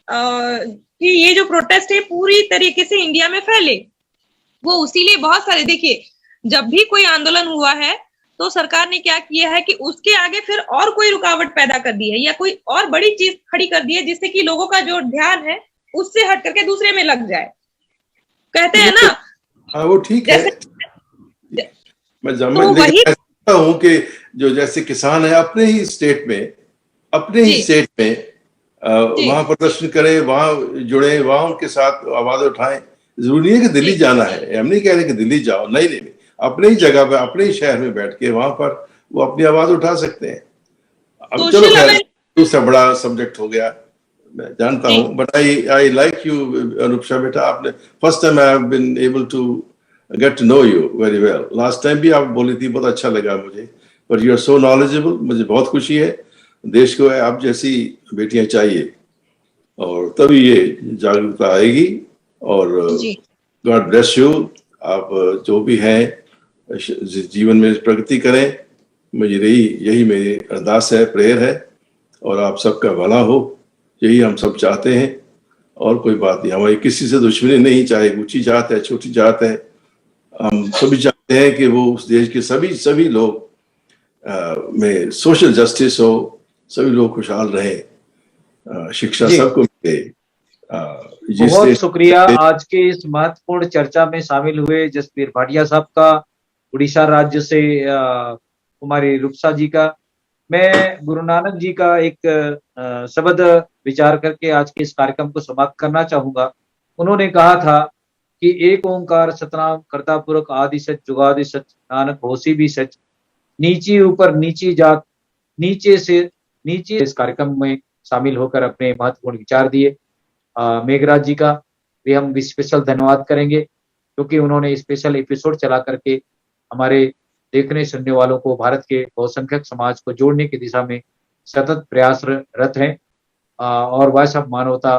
कि ये जो प्रोटेस्ट है पूरी तरीके से इंडिया में फैले। वो उसीलिए बहुत सारे, देखिए जब भी कोई आंदोलन हुआ है तो सरकार ने क्या किया है कि उसके आगे फिर और कोई रुकावट पैदा कर दी है या कोई और बड़ी चीज खड़ी कर दी है, जिससे कि लोगों का जो ध्यान है उससे हट करके दूसरे में लग जाए। कहते हैं ना, हाँ वो ठीक है। मैं देखता हूँ कि जो जैसे किसान है अपने ही स्टेट में वहां प्रदर्शन करें, वहां जुड़े, वहां उनके साथ आवाज उठाएं। जरूरी है कि दिल्ली जाना है, हम नहीं कह रहे कि दिल्ली जाओ, नहीं, अपने ही जगह पे, अपने ही शहर में बैठ के वहां पर वो अपनी आवाज उठा सकते हैं। अब चलो खैर दूसरा बड़ा सब्जेक्ट हो गया, मैं जानता हूँ, but I like you Anupsha बेटा, आपने first time I have been able to get to know you very well. Last time भी आप बोली थी, बहुत अच्छा लगा मुझे, but you are so knowledgeable, मुझे बहुत खुशी है। देश को आप जैसी बेटियां चाहिए, और तभी ये जागरूकता आएगी। और गॉड ब्लेस यू, आप जो भी हैं जीवन में प्रगति करें, मुझे यही मेरी अरदास है, प्रेयर है, और आप सबका भला हो, यही हम सब चाहते हैं। और कोई बात नहीं, हमारी किसी से दुश्मनी नहीं, चाहे ऊंची जात है, छोटी जात है, हम सभी चाहते हैं कि वो उस देश के सभी लोग में सोशल जस्टिस हो, सभी लोग खुशहाल रहे, शिक्षा सबको मिले। बहुत शुक्रिया आज के इस महत्वपूर्ण चर्चा में शामिल हुए जसबीर भाटिया साहब का, उड़ीसा राज्य से कुमारी रूपसा जी का। मैं गुरु नानक जी का एक शब्द विचार करके आज के इस कार्यक्रम को समाप्त करना चाहूंगा। उन्होंने कहा था कि एक ओंकार सतनाम करता पुरख आदि सच जुगादि सच, नानक होसी भी सच, नीची ऊपर नीची जात, नीचे से नीचे। इस कार्यक्रम में शामिल होकर अपने महत्वपूर्ण विचार दिए। मेघराज जी का भी हम स्पेशल धन्यवाद करेंगे, क्योंकि उन्होंने स्पेशल एपिसोड चला करके हमारे देखने सुनने वालों को, भारत के बहुसंख्यक समाज को जोड़ने की दिशा में सतत प्रयासरत हैं। और वॉइस ऑफ मानवता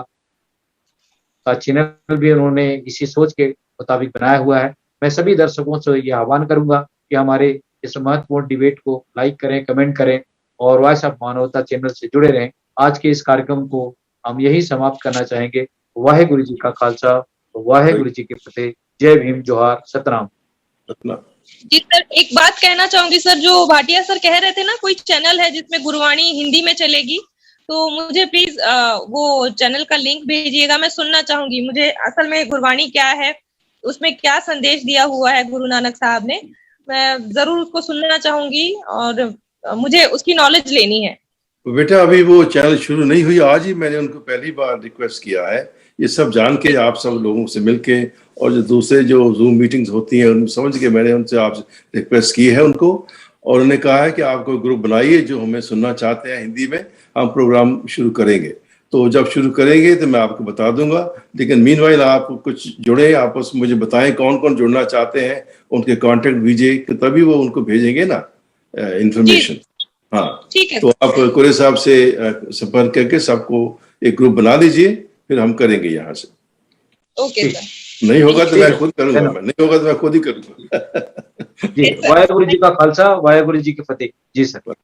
का चैनल भी उन्होंने इसी सोच के मुताबिक बनाया हुआ है। मैं सभी दर्शकों से ये आह्वान करूंगा कि हमारे इस महत्वपूर्ण डिबेट को लाइक करें, कमेंट करें और वॉइस ऑफ मानवता चैनल से जुड़े रहें। आज के इस कार्यक्रम को हम यही समाप्त करना चाहेंगे। वाहेगुरु जी का खालसा, वाहेगुरु जी के फतेह। जय भीम, जोहार, सतनाम। जी सर, एक बात कहना चाहूंगी सर, जो भाटिया सर कह रहे थे ना, कोई चैनल है जिसमें गुरबाणी हिंदी में चलेगी, तो मुझे प्लीज वो चैनल का लिंक भेजिएगा, मैं सुनना चाहूंगी। मुझे असल में गुरबाणी क्या है, उसमें क्या संदेश दिया हुआ है गुरु नानक साहब ने, मैं जरूर उसको सुनना चाहूंगी और मुझे उसकी नॉलेज लेनी है। बेटा अभी वो चैनल शुरू नहीं हुई, आज ही मैंने उनको पहली बार रिक्वेस्ट किया है। ये सब जान के आप सब लोगों से मिलके, और जो दूसरे जो जूम मीटिंग्स होती हैं उन समझ के मैंने उनसे आप रिक्वेस्ट की है उनको, और उन्होंने कहा है कि आप कोई ग्रुप बनाइए जो हमें सुनना चाहते हैं हिंदी में, हम प्रोग्राम शुरू करेंगे। तो जब शुरू करेंगे तो मैं आपको बता दूंगा, लेकिन मीनवाइल आप कुछ जुड़े, आपस मुझे बताएं कौन कौन जुड़ना चाहते हैं, उनके कॉन्टेक्ट भेजिए, तभी वो उनको भेजेंगे ना इंफॉर्मेशन। हाँ, ठीक है तो आप कुरे साहब से संपर्क करके सबको एक ग्रुप बना दीजिए, फिर हम करेंगे यहाँ से। Okay sir. नहीं होगा तो ठीक मैं है, खुद करूंगा, धन्यवाद। मैं नहीं होगा तो मैं खुद ही करूंगा। जी, वाहेगुरु जी का खालसा, वाहेगुरु जी की फतेह। जी सर।